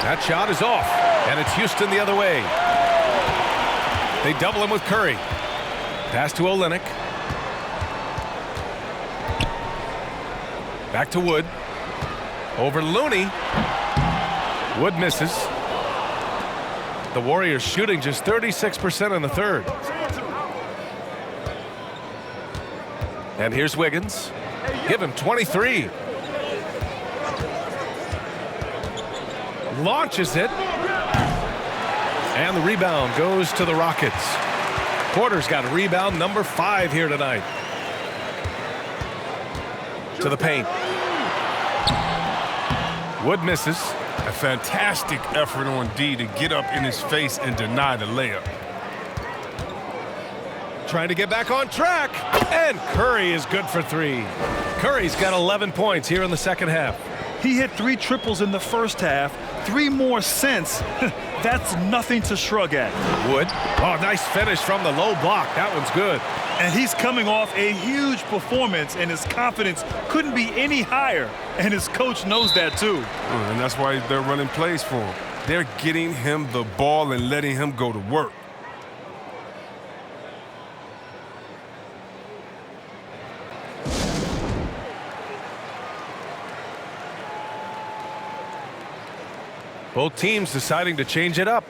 [SPEAKER 1] That shot is off, and it's Houston the other way. They double him with Curry. Pass to Olynyk. Back to Wood. Over Looney. Wood misses. The Warriors shooting just 36% in the third. And here's Wiggins. Give him 23. Launches it. And the rebound goes to the Rockets. Porter's got a rebound number 5 here tonight. To the paint. Wood misses.
[SPEAKER 3] A fantastic effort on D to get up in his face and deny the layup.
[SPEAKER 1] Trying to get back on track. And Curry is good for 3. Curry's got 11 points here in the second half.
[SPEAKER 2] He hit 3 triples in the first half, 3 more since. That's nothing to shrug at.
[SPEAKER 1] Wood. Oh, nice finish from the low block. That one's good.
[SPEAKER 2] And he's coming off a huge performance, and his confidence couldn't be any higher. And his coach knows that too.
[SPEAKER 3] And that's why they're running plays for him. They're getting him the ball and letting him go to work.
[SPEAKER 1] Both teams deciding to change it up.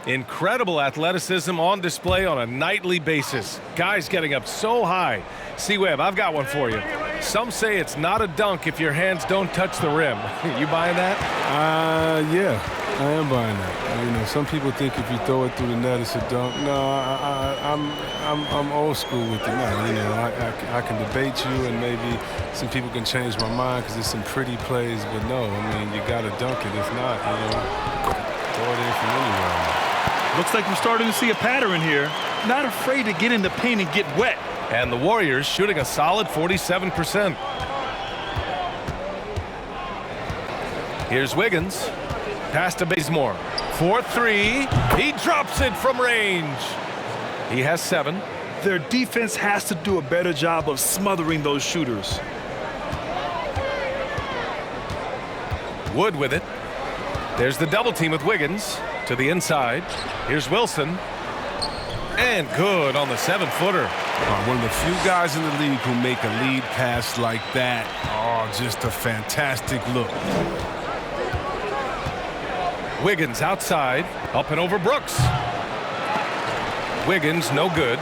[SPEAKER 1] Incredible athleticism on display on a nightly basis. Guys getting up so high. C-Web, I've got one for you. Some say it's not a dunk if your hands don't touch the rim. You buying that?
[SPEAKER 3] Yeah, I am buying that. You know, some people think if you throw it through the net, it's a dunk. No, I'm old school with it now. You know, I can debate you, and maybe some people can change my mind because there's some pretty plays, but no, I mean, you got to dunk it. If not, you know, throw it in from anywhere.
[SPEAKER 2] Looks like we're starting to see a pattern here. Not afraid to get in the paint and get wet.
[SPEAKER 1] And the Warriors shooting a solid 47%. Here's Wiggins. Pass to Bazemore. 4-3. He drops it from range. He has 7.
[SPEAKER 2] Their defense has to do a better job of smothering those shooters.
[SPEAKER 1] Wood with it. There's the double team with Wiggins. To the inside. Here's Wilson. And good on the 7-footer.
[SPEAKER 3] One of the few guys in the league who make a lead pass like that. Oh, just a fantastic look.
[SPEAKER 1] Wiggins outside. Up and over Brooks. Wiggins no good.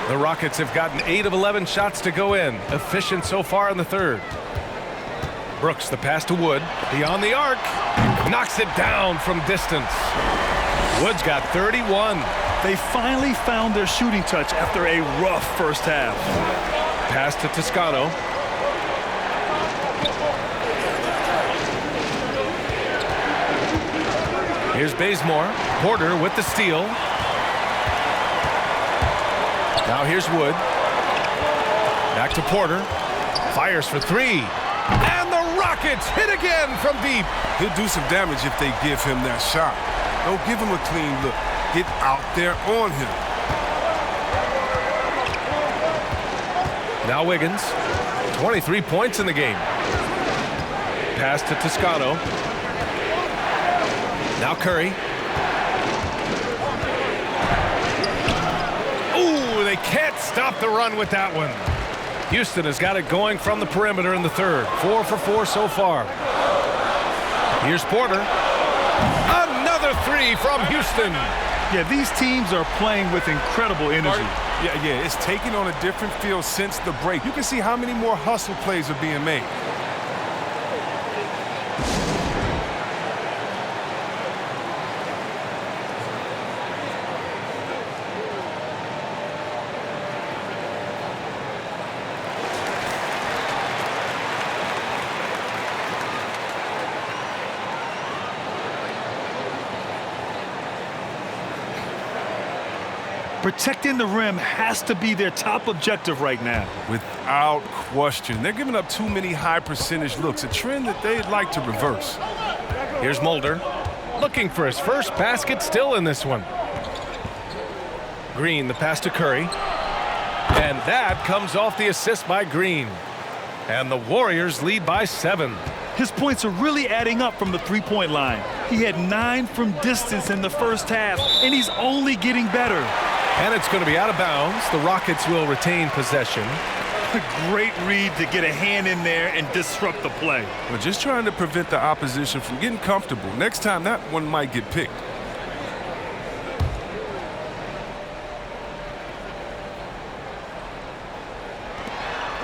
[SPEAKER 1] The Rockets have gotten 8 of 11 shots to go in. Efficient so far in the third. Brooks the pass to Wood. Beyond the arc. Knocks it down from distance. Wood's got 31.
[SPEAKER 2] They finally found their shooting touch after a rough first half.
[SPEAKER 1] Pass to Toscano. Here's Bazemore. Porter with the steal. Now here's Wood. Back to Porter. Fires for three. And the Rockets hit again from deep.
[SPEAKER 3] He'll do some damage if they give him that shot. Don't give him a clean look. Get out there on him.
[SPEAKER 1] Now Wiggins. 23 points in the game. Pass to Toscano. Now Curry. Ooh, they can't stop the run with that one. Houston has got it going from the perimeter in the third. 4 for 4 so far. Here's Porter. Another three from Houston.
[SPEAKER 2] Yeah, these teams are playing with incredible energy.
[SPEAKER 3] Yeah, it's taking on a different feel since the break. You can see how many more hustle plays are being made.
[SPEAKER 2] Protecting the rim has to be their top objective right now.
[SPEAKER 3] Without question. They're giving up too many high percentage looks, a trend that they'd like to reverse.
[SPEAKER 1] Here's Mulder. Looking for his first basket still in this one. Green, the pass to Curry. And that comes off the assist by Green. And the Warriors lead by 7.
[SPEAKER 2] His points are really adding up from the three-point line. He had 9 from distance in the first half, and he's only getting better.
[SPEAKER 1] And it's going to be out of bounds. The Rockets will retain possession.
[SPEAKER 2] A great read to get a hand in there and disrupt the play.
[SPEAKER 3] We're just trying to prevent the opposition from getting comfortable. Next time, that one might get picked.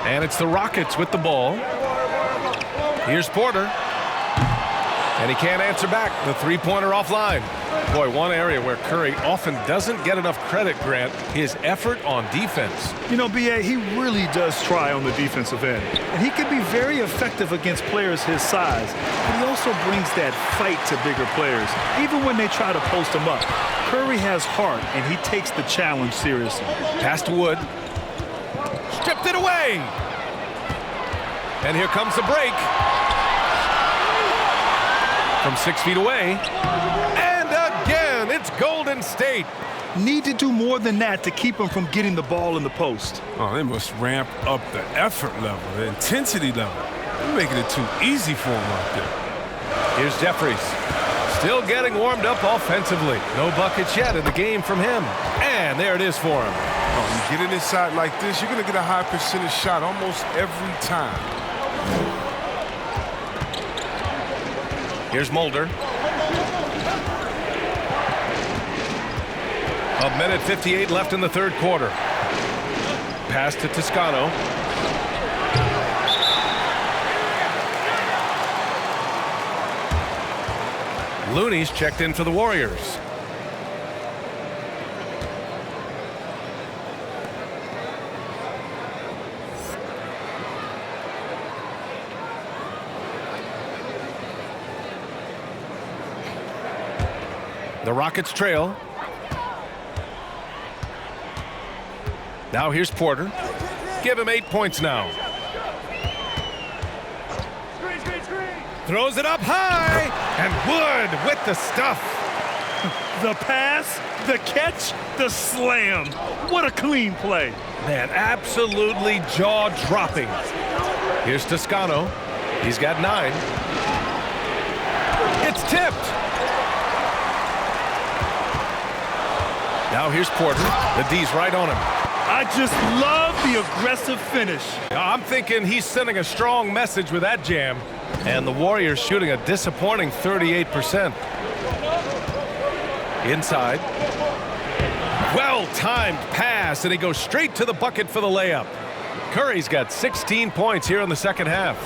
[SPEAKER 1] And it's the Rockets with the ball. Here's Porter. And he can't answer back. The three-pointer offline. Boy, one area where Curry often doesn't get enough credit, Grant, his effort on defense.
[SPEAKER 2] You know, B.A., he really does try on the defensive end. And he can be very effective against players his size. But he also brings that fight to bigger players, even when they try to post him up. Curry has heart, and he takes the challenge seriously.
[SPEAKER 1] Pass to Wood. Stripped it away. And here comes the break. From 6 feet away. And again, it's Golden State.
[SPEAKER 2] Need to do more than that to keep him from getting the ball in the post.
[SPEAKER 3] Oh, they must ramp up the effort level, the intensity level. They're making it too easy for him out there.
[SPEAKER 1] Here's Jeffries. Still getting warmed up offensively. No buckets yet in the game from him. And there it is for him.
[SPEAKER 3] Oh, you get it inside like this, you're going to get a high percentage shot almost every time.
[SPEAKER 1] Here's Mulder. A minute 58 left in the third quarter. Pass to Toscano. Looney's checked in for the Warriors. The Rockets trail. Now here's Porter. Give him 8 points now. Throws it up high. And Wood with the stuff.
[SPEAKER 2] The pass, the catch, the slam. What a clean play.
[SPEAKER 1] Man, absolutely jaw-dropping. Here's Toscano. He's got 9. It's tipped. Now here's Porter. The D's right on him.
[SPEAKER 2] I just love the aggressive finish.
[SPEAKER 1] I'm thinking he's sending a strong message with that jam. And the Warriors shooting a disappointing 38%. Inside. Well-timed pass, and he goes straight to the bucket for the layup. Curry's got 16 points here in the second half.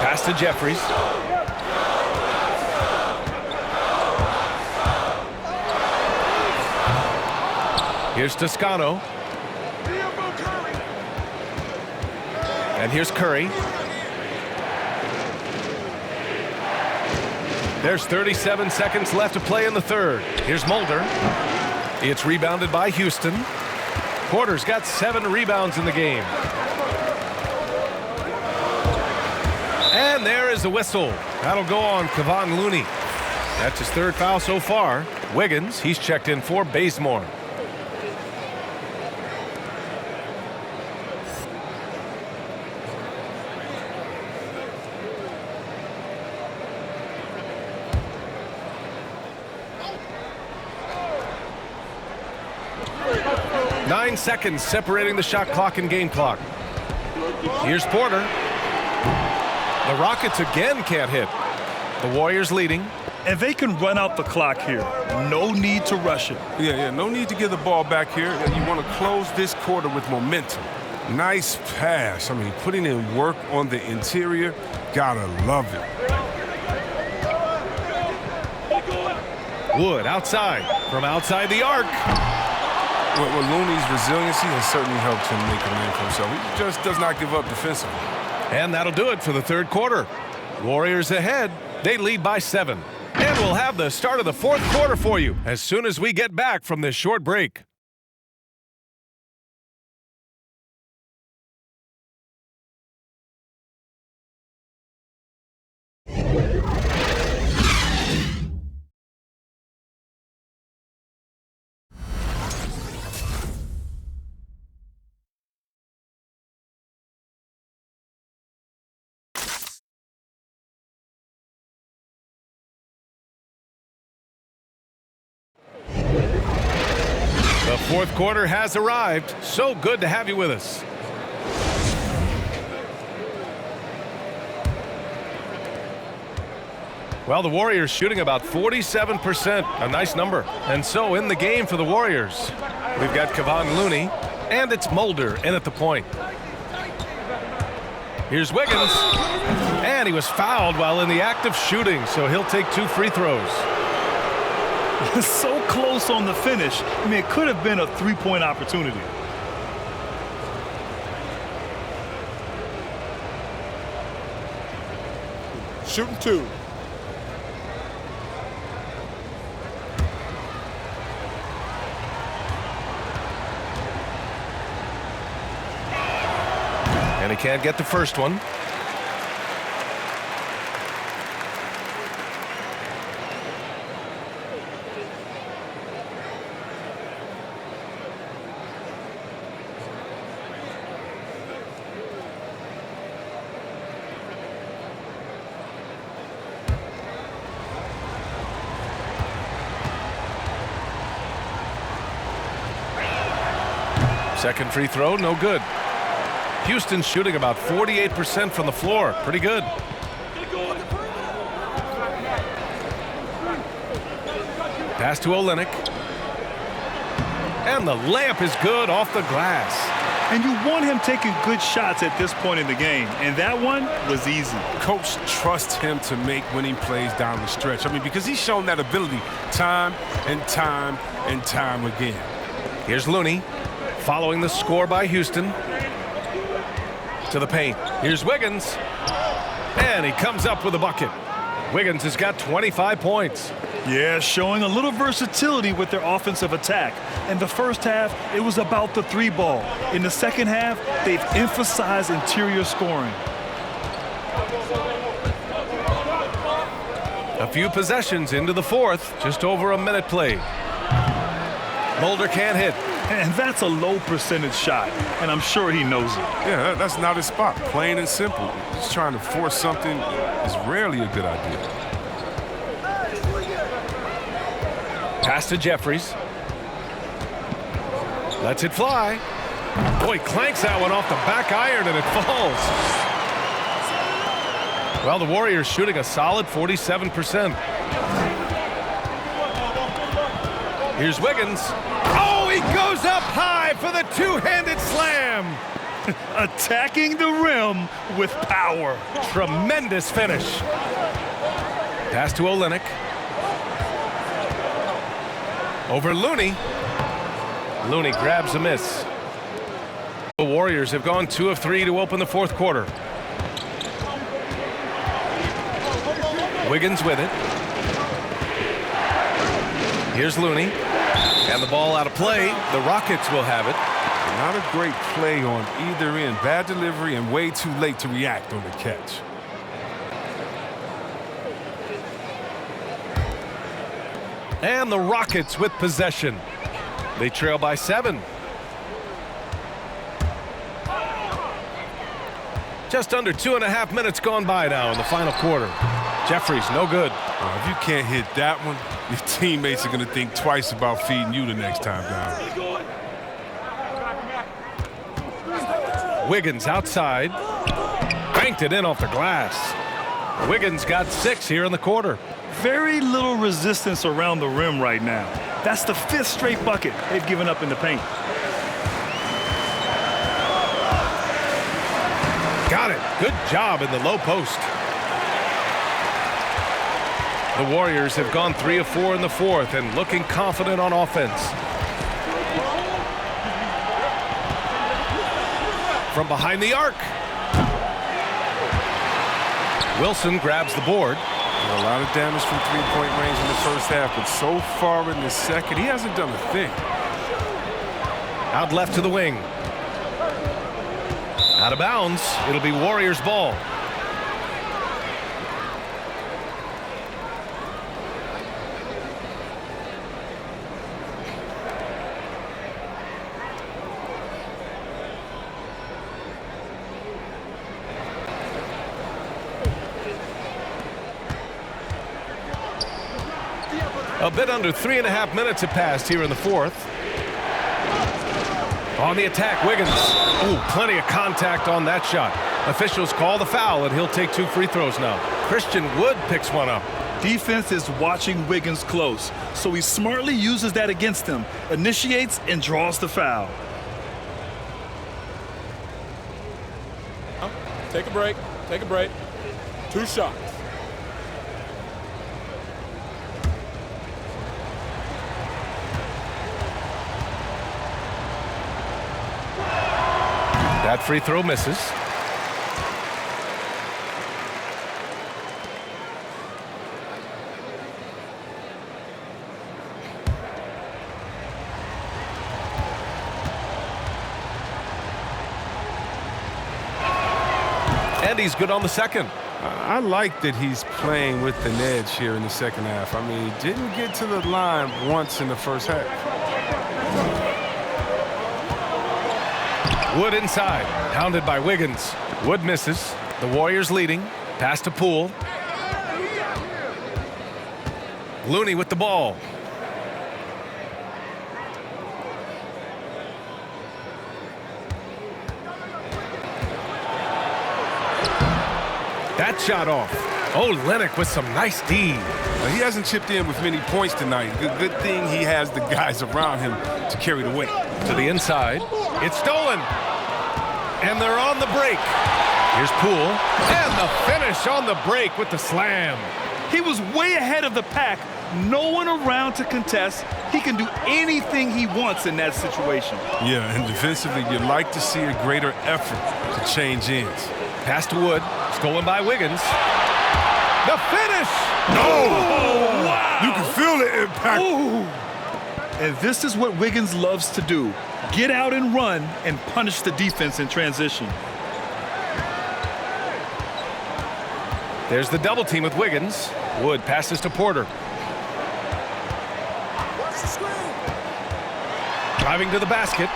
[SPEAKER 1] Pass to Jeffries. Here's Toscano. And here's Curry. There's 37 seconds left to play in the third. Here's Mulder. It's rebounded by Houston. Porter's got 7 rebounds in the game. And there is the whistle. That'll go on Kevon Looney. That's his 3rd foul so far. Wiggins, he's checked in for Bazemore. Nine seconds separating the shot clock and game clock. Here's Porter. The Rockets again can't hit. The Warriors leading.
[SPEAKER 2] And they can run out the clock here. No need to rush it.
[SPEAKER 3] Yeah, no need to give the ball back here. You want to close this quarter with momentum. Nice pass. I mean, putting in work on the interior. Gotta love it.
[SPEAKER 1] Wood outside. From outside the arc.
[SPEAKER 3] Well, Looney's resiliency has certainly helped him make a name for himself. He just does not give up defensively.
[SPEAKER 1] And that'll do it for the third quarter. Warriors ahead. They lead by 7. And we'll have the start of the fourth quarter for you as soon as we get back from this short break. The fourth quarter has arrived. So good to have you with us. Well, the Warriors shooting about 47%, a nice number. And so in the game for the Warriors, we've got Kevon Looney, and it's Mulder in at the point. Here's Wiggins, and he was fouled while in the act of shooting, so he'll take 2 free throws.
[SPEAKER 2] So close on the finish. I mean, it could have been a 3-point opportunity.
[SPEAKER 4] Shooting 2.
[SPEAKER 1] And he can't get the first one. Second free throw, no good. Houston's shooting about 48% from the floor. Pretty good. Pass to Olynyk. And the layup is good off the glass.
[SPEAKER 2] And you want him taking good shots at this point in the game. And that one was easy.
[SPEAKER 3] Coach trusts him to make winning plays down the stretch. I mean, because he's shown that ability time and time and time again.
[SPEAKER 1] Here's Looney, following the score by Houston. To the paint. Here's Wiggins. And he comes up with a bucket. Wiggins has got 25 points.
[SPEAKER 2] Yeah, showing a little versatility with their offensive attack. In the first half, it was about the 3-ball. In the second half, they've emphasized interior scoring.
[SPEAKER 1] A few possessions into the fourth, just over a minute played. Mulder can't hit.
[SPEAKER 2] And that's a low percentage shot, and I'm sure he knows it.
[SPEAKER 3] Yeah, that's not his spot. Plain and simple. Just trying to force something is rarely a good idea.
[SPEAKER 1] Pass to Jeffries. Lets it fly. Boy, clanks that one off the back iron, and it falls. Well, the Warriors shooting a solid 47%. Here's Wiggins. Oh, he goes up high for the two-handed slam.
[SPEAKER 2] Attacking the rim with power.
[SPEAKER 1] Tremendous finish. Pass to Olynyk. Over Looney. Looney grabs a miss. The Warriors have gone 2 of 3 to open the fourth quarter. Wiggins with it. Here's Looney. And the ball out of play. The Rockets will have it.
[SPEAKER 3] Not a great play on either end. Bad delivery and way too late to react on the catch.
[SPEAKER 1] And the Rockets with possession. They trail by 7. Just under 2.5 minutes gone by now in the final quarter. Jeffries, no good.
[SPEAKER 3] If you can't hit that one, your teammates are going to think twice about feeding you the next time down.
[SPEAKER 1] Wiggins outside. Banked it in off the glass. Wiggins got 6 here in the quarter.
[SPEAKER 2] Very little resistance around the rim right now. That's the 5th straight bucket they've given up in the paint.
[SPEAKER 1] Got it. Good job in the low post. The Warriors have gone 3 of 4 in the 4th and looking confident on offense. From behind the arc. Wilson grabs the board.
[SPEAKER 3] A lot of damage from three-point range in the first half, but so far in the second, he hasn't done a thing.
[SPEAKER 1] Out left to the wing. Out of bounds. It'll be Warriors ball. A bit under 3.5 minutes have passed here in the 4th. On the attack, Wiggins. Oh, plenty of contact on that shot. Officials call the foul, and he'll take 2 free throws now. Christian Wood picks one up.
[SPEAKER 2] Defense is watching Wiggins close, so he smartly uses that against him, initiates and draws the foul.
[SPEAKER 4] Take a break. Take a break. 2 shots.
[SPEAKER 1] That free throw misses. And he's good on the second.
[SPEAKER 3] I like that he's playing with an edge here in the second half. I mean, he didn't get to the line once in the first half.
[SPEAKER 1] Wood inside, hounded by Wiggins. Wood misses. The Warriors leading. Pass to Poole. Looney with the ball. That shot off. Oh, Lennox with some nice D.
[SPEAKER 3] Well, he hasn't chipped in with many points tonight. Good thing he has the guys around him to carry the weight.
[SPEAKER 1] To the inside. It's stolen. And they're on the break. Here's Poole. And the finish on the break with the slam.
[SPEAKER 2] He was way ahead of the pack. No one around to contest. He can do anything he wants in that situation.
[SPEAKER 3] Yeah, and defensively, you'd like to see a greater effort to change ends.
[SPEAKER 1] Pass to Wood. Stolen by Wiggins. The finish!
[SPEAKER 3] Oh! Wow! You can feel the impact.
[SPEAKER 2] Ooh. And this is what Wiggins loves to do. Get out and run and punish the defense in transition.
[SPEAKER 1] There's the double team with Wiggins. Wood passes to Porter. Driving to the basket.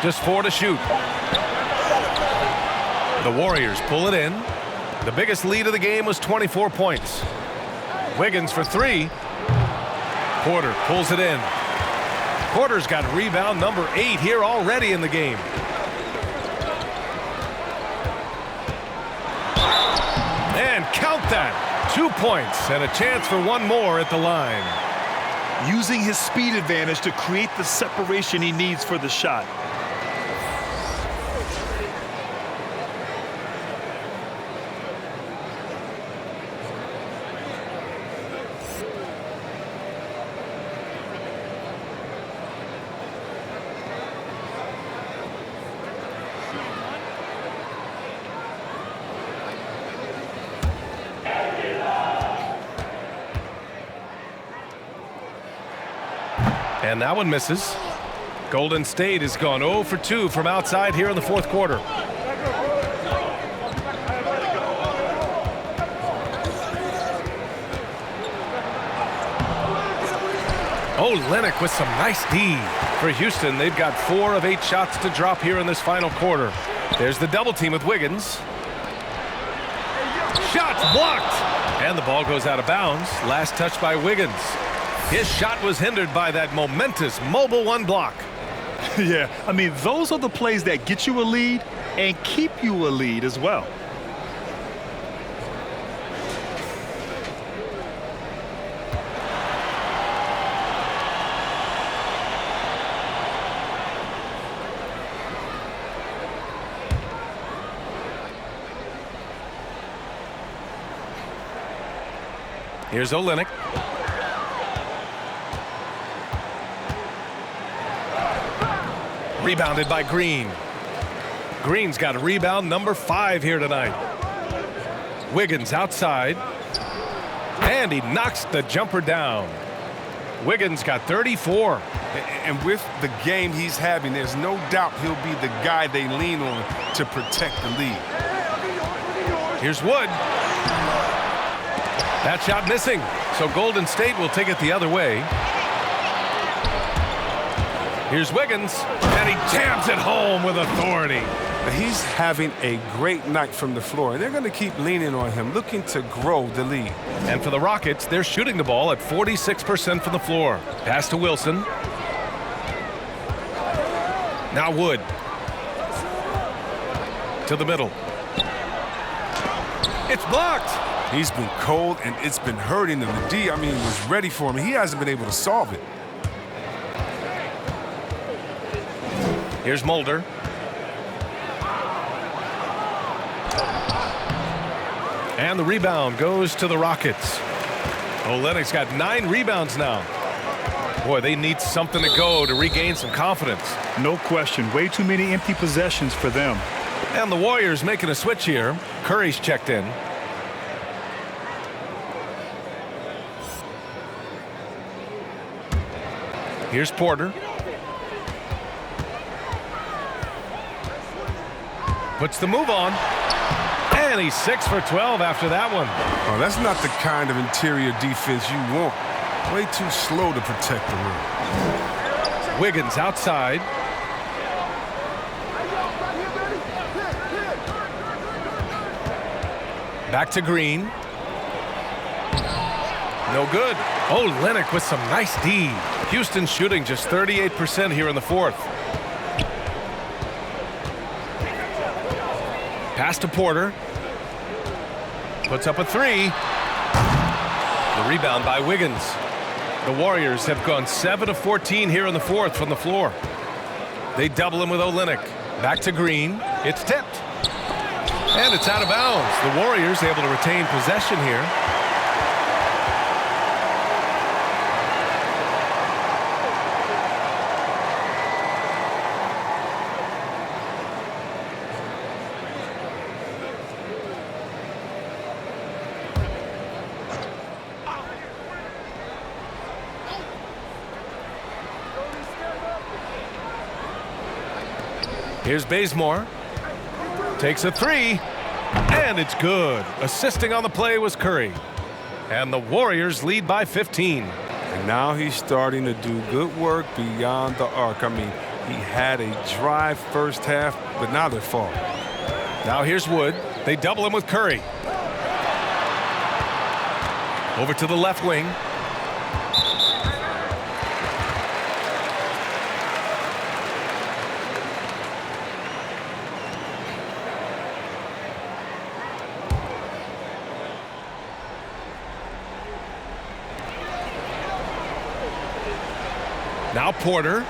[SPEAKER 1] Just 4 to shoot. The Warriors pull it in. The biggest lead of the game was 24 points. Wiggins for 3. Porter pulls it in. Porter's got rebound number 8 here already in the game. And count that. 2 points and a chance for one more at the line.
[SPEAKER 2] Using his speed advantage to create the separation he needs for the shot.
[SPEAKER 1] And that one misses. Golden State has gone 0 for 2 from outside here in the fourth quarter. Olynyk with some nice D. For Houston, they've got 4 of 8 shots to drop here in this final quarter. There's the double team with Wiggins. Shots blocked. And the ball goes out of bounds. Last touch by Wiggins. His shot was hindered by that momentous mobile one block.
[SPEAKER 2] Yeah, I mean, those are the plays that get you a lead and keep you a lead as well.
[SPEAKER 1] Here's Olynyk. Rebounded by Green. Green's got a rebound number 5 here tonight. Wiggins outside. And he knocks the jumper down. Wiggins got 34.
[SPEAKER 3] And with the game he's having, there's no doubt he'll be the guy they lean on to protect the lead.
[SPEAKER 1] Here's Wood. That shot missing. So Golden State will take it the other way. Here's Wiggins, and he jams it home with authority.
[SPEAKER 3] He's having a great night from the floor, and they're going to keep leaning on him, looking to grow the lead.
[SPEAKER 1] And for the Rockets, they're shooting the ball at 46% from the floor. Pass to Wilson. Now Wood. To the middle. It's blocked.
[SPEAKER 3] He's been cold, and it's been hurting him. The D, was ready for him. He hasn't been able to solve it.
[SPEAKER 1] Here's Mulder. And the rebound goes to the Rockets. Olynyk's got 9 rebounds now. Boy, they need something to go to regain some confidence.
[SPEAKER 2] No question. Way too many empty possessions for them.
[SPEAKER 1] And the Warriors making a switch here. Curry's checked in. Here's Porter. Puts the move on. And he's 6 for 12 after that one.
[SPEAKER 3] Oh, that's not the kind of interior defense you want. Way too slow to protect the rim.
[SPEAKER 1] Wiggins outside. Back to Green. No good. Olynyk with some nice D. Houston shooting just 38% here in the fourth. Pass to Porter. Puts up a 3. The rebound by Wiggins. The Warriors have gone 7 of 14 here in the fourth from the floor. They double him with Olynyk. Back to Green. It's tipped. And it's out of bounds. The Warriors able to retain possession here. Here's Bazemore. Takes a 3. And it's good. Assisting on the play was Curry. And the Warriors lead by 15.
[SPEAKER 3] And now he's starting to do good work beyond the arc. He had a drive first half, but now they're falling.
[SPEAKER 1] Now here's Wood. They double him with Curry. Over to the left wing. Now Porter.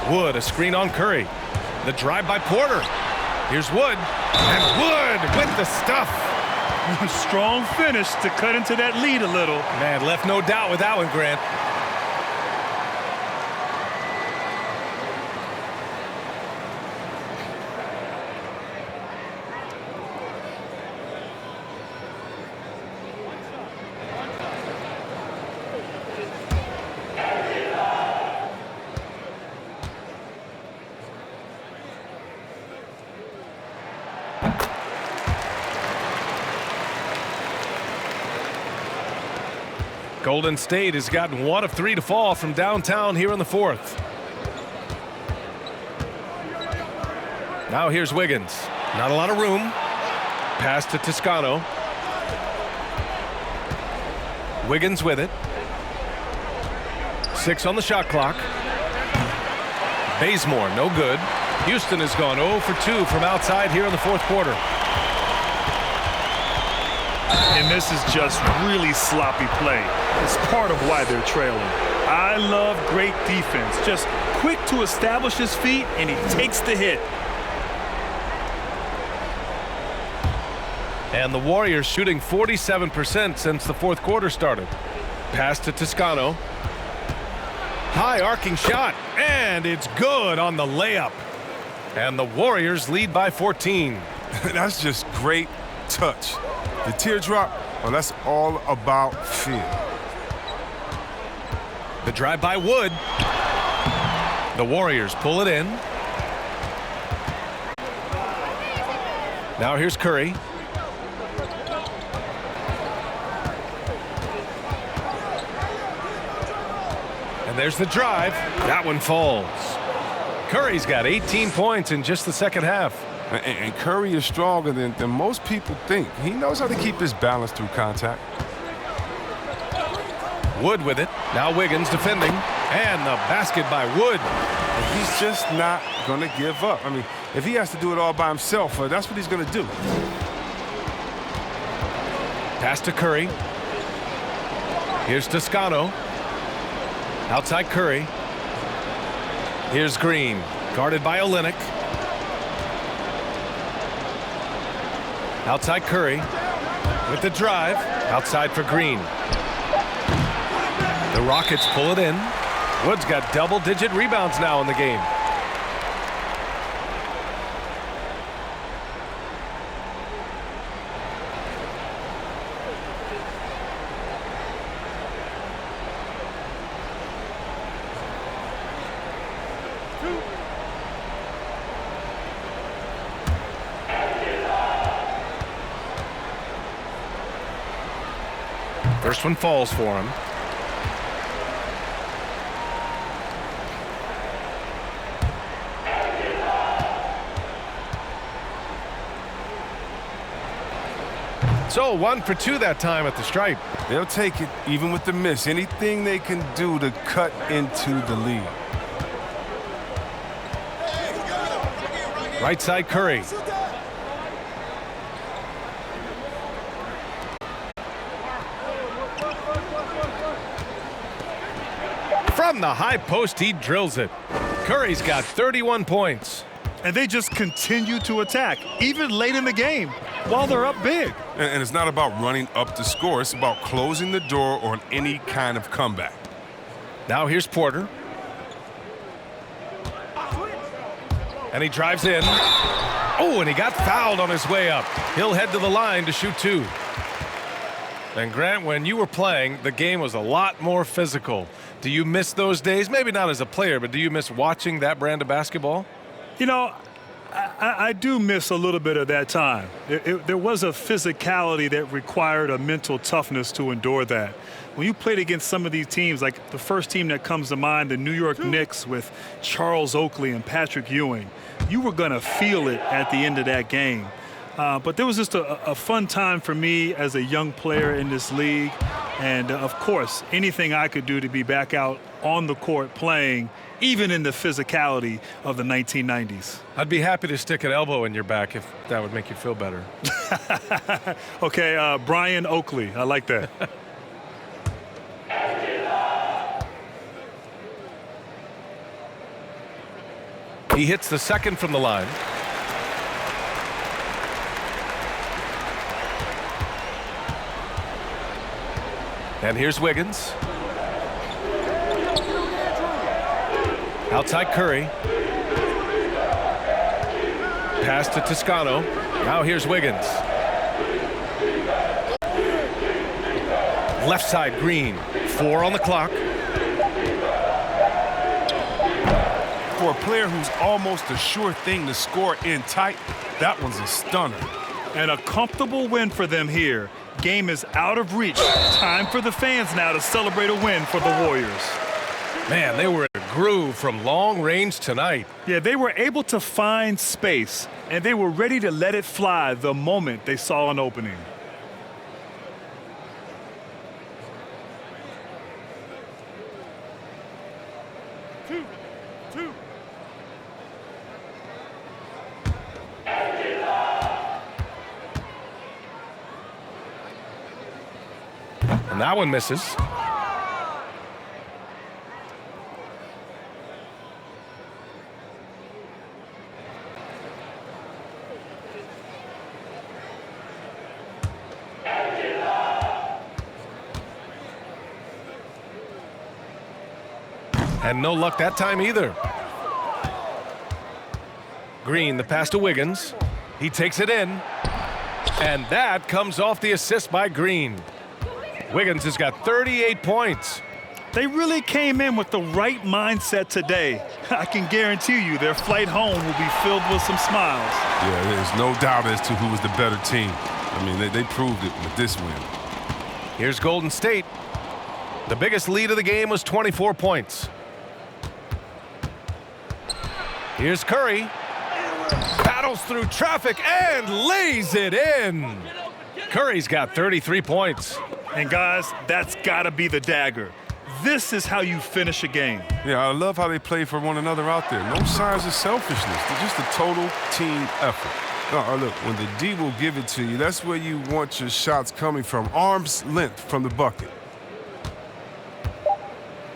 [SPEAKER 1] Wood, a screen on Curry. The drive by Porter. Here's Wood. And Wood with the stuff.
[SPEAKER 2] Strong finish to cut into that lead a little.
[SPEAKER 1] Man, left no doubt with that one, Grant. Golden State has gotten 1 of 3 to fall from downtown here in the fourth. Now here's Wiggins. Not a lot of room. Pass to Toscano. Wiggins with it. 6 on the shot clock. Bazemore, no good. Houston has gone 0 for 2 from outside here in the fourth quarter.
[SPEAKER 2] And this is just really sloppy play. It's part of why they're trailing. I love great defense. Just quick to establish his feet, and he takes the hit.
[SPEAKER 1] And the Warriors shooting 47% since the fourth quarter started. Pass to Toscano. High arcing shot, and it's good on the layup. And the Warriors lead by 14.
[SPEAKER 3] That's just great touch. The teardrop, well, that's all about feel.
[SPEAKER 1] The drive by Wood. The Warriors pull it in. Now here's Curry. And there's the drive. That one falls. Curry's got 18 points in just the second half.
[SPEAKER 3] And Curry is stronger than most people think. He knows how to keep his balance through contact.
[SPEAKER 1] Wood with it. Now Wiggins defending. And the basket by Wood.
[SPEAKER 3] And he's just not going to give up. I mean, if he has to do it all by himself, that's what he's going to do.
[SPEAKER 1] Pass to Curry. Here's Toscano. Outside Curry. Here's Green. Guarded by Olynyk. Outside Curry. With the drive. Outside for Green. The Rockets pull it in. Wood's got double-digit rebounds now in the game. First one falls for him. So 1 for 2 that time at the stripe.
[SPEAKER 3] They'll take it even with the miss. Anything they can do to cut into the lead.
[SPEAKER 1] Right side Curry. From the high post, he drills it. Curry's got 31 points.
[SPEAKER 2] And they just continue to attack, even late in the game, while they're up big.
[SPEAKER 3] And it's not about running up the score. It's about closing the door on any kind of comeback.
[SPEAKER 1] Now here's Porter. And he drives in. Oh, and he got fouled on his way up. He'll head to the line to shoot 2. And Grant, when you were playing, the game was a lot more physical. Do you miss those days? Maybe not as a player, but do you miss watching that brand of basketball?
[SPEAKER 2] You know, I do miss a little bit of that time. There was a physicality that required a mental toughness to endure that. When you played against some of these teams, like the first team that comes to mind, the New York Knicks with Charles Oakley and Patrick Ewing, you were going to feel it at the end of that game. But there was just a fun time for me as a young player in this league. And, of course, anything I could do to be back out on the court playing, even in the physicality of the 1990s.
[SPEAKER 1] I'd be happy to stick an elbow in your back if that would make you feel better.
[SPEAKER 2] Okay, Brian Oakley. I like that.
[SPEAKER 1] He hits the second from the line. And here's Wiggins. Outside Curry. Pass to Toscano. Now here's Wiggins. Left side Green. 4 on the clock.
[SPEAKER 3] For a player who's almost a sure thing to score in tight, that one's a stunner.
[SPEAKER 2] And a comfortable win for them here. Game is out of reach. Time for the fans now to celebrate a win for the Warriors.
[SPEAKER 1] Man, they were in a groove from long range tonight.
[SPEAKER 2] Yeah, they were able to find space, and they were ready to let it fly the moment they saw an opening.
[SPEAKER 1] And that one misses. And no luck that time either. Green, the pass to Wiggins. He takes it in. And that comes off the assist by Green. Wiggins has got 38 points.
[SPEAKER 2] They really came in with the right mindset today. I can guarantee you their flight home will be filled with some smiles.
[SPEAKER 3] Yeah, there's no doubt as to who was the better team. I mean, they proved it with this win.
[SPEAKER 1] Here's Golden State. The biggest lead of the game was 24 points. Here's Curry. Battles through traffic and lays it in. Curry's got 33 points.
[SPEAKER 2] And guys, that's gotta be the dagger. This is how you finish a game.
[SPEAKER 3] Yeah, I love how they play for one another out there. No signs of selfishness. They're just a total team effort. Look, when the D will give it to you, that's where you want your shots coming from. Arm's length from the bucket.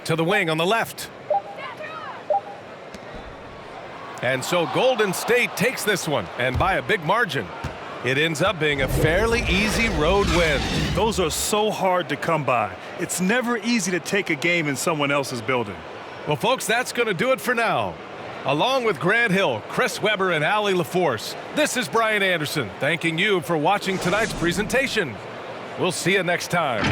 [SPEAKER 1] To the wing on the left. And so Golden State takes this one, and by a big margin. It ends up being a fairly easy road win.
[SPEAKER 2] Those are so hard to come by. It's never easy to take a game in someone else's building.
[SPEAKER 1] Well, folks, that's going to do it for now. Along with Grant Hill, Chris Webber, and Allie LaForce, this is Brian Anderson thanking you for watching tonight's presentation. We'll see you next time.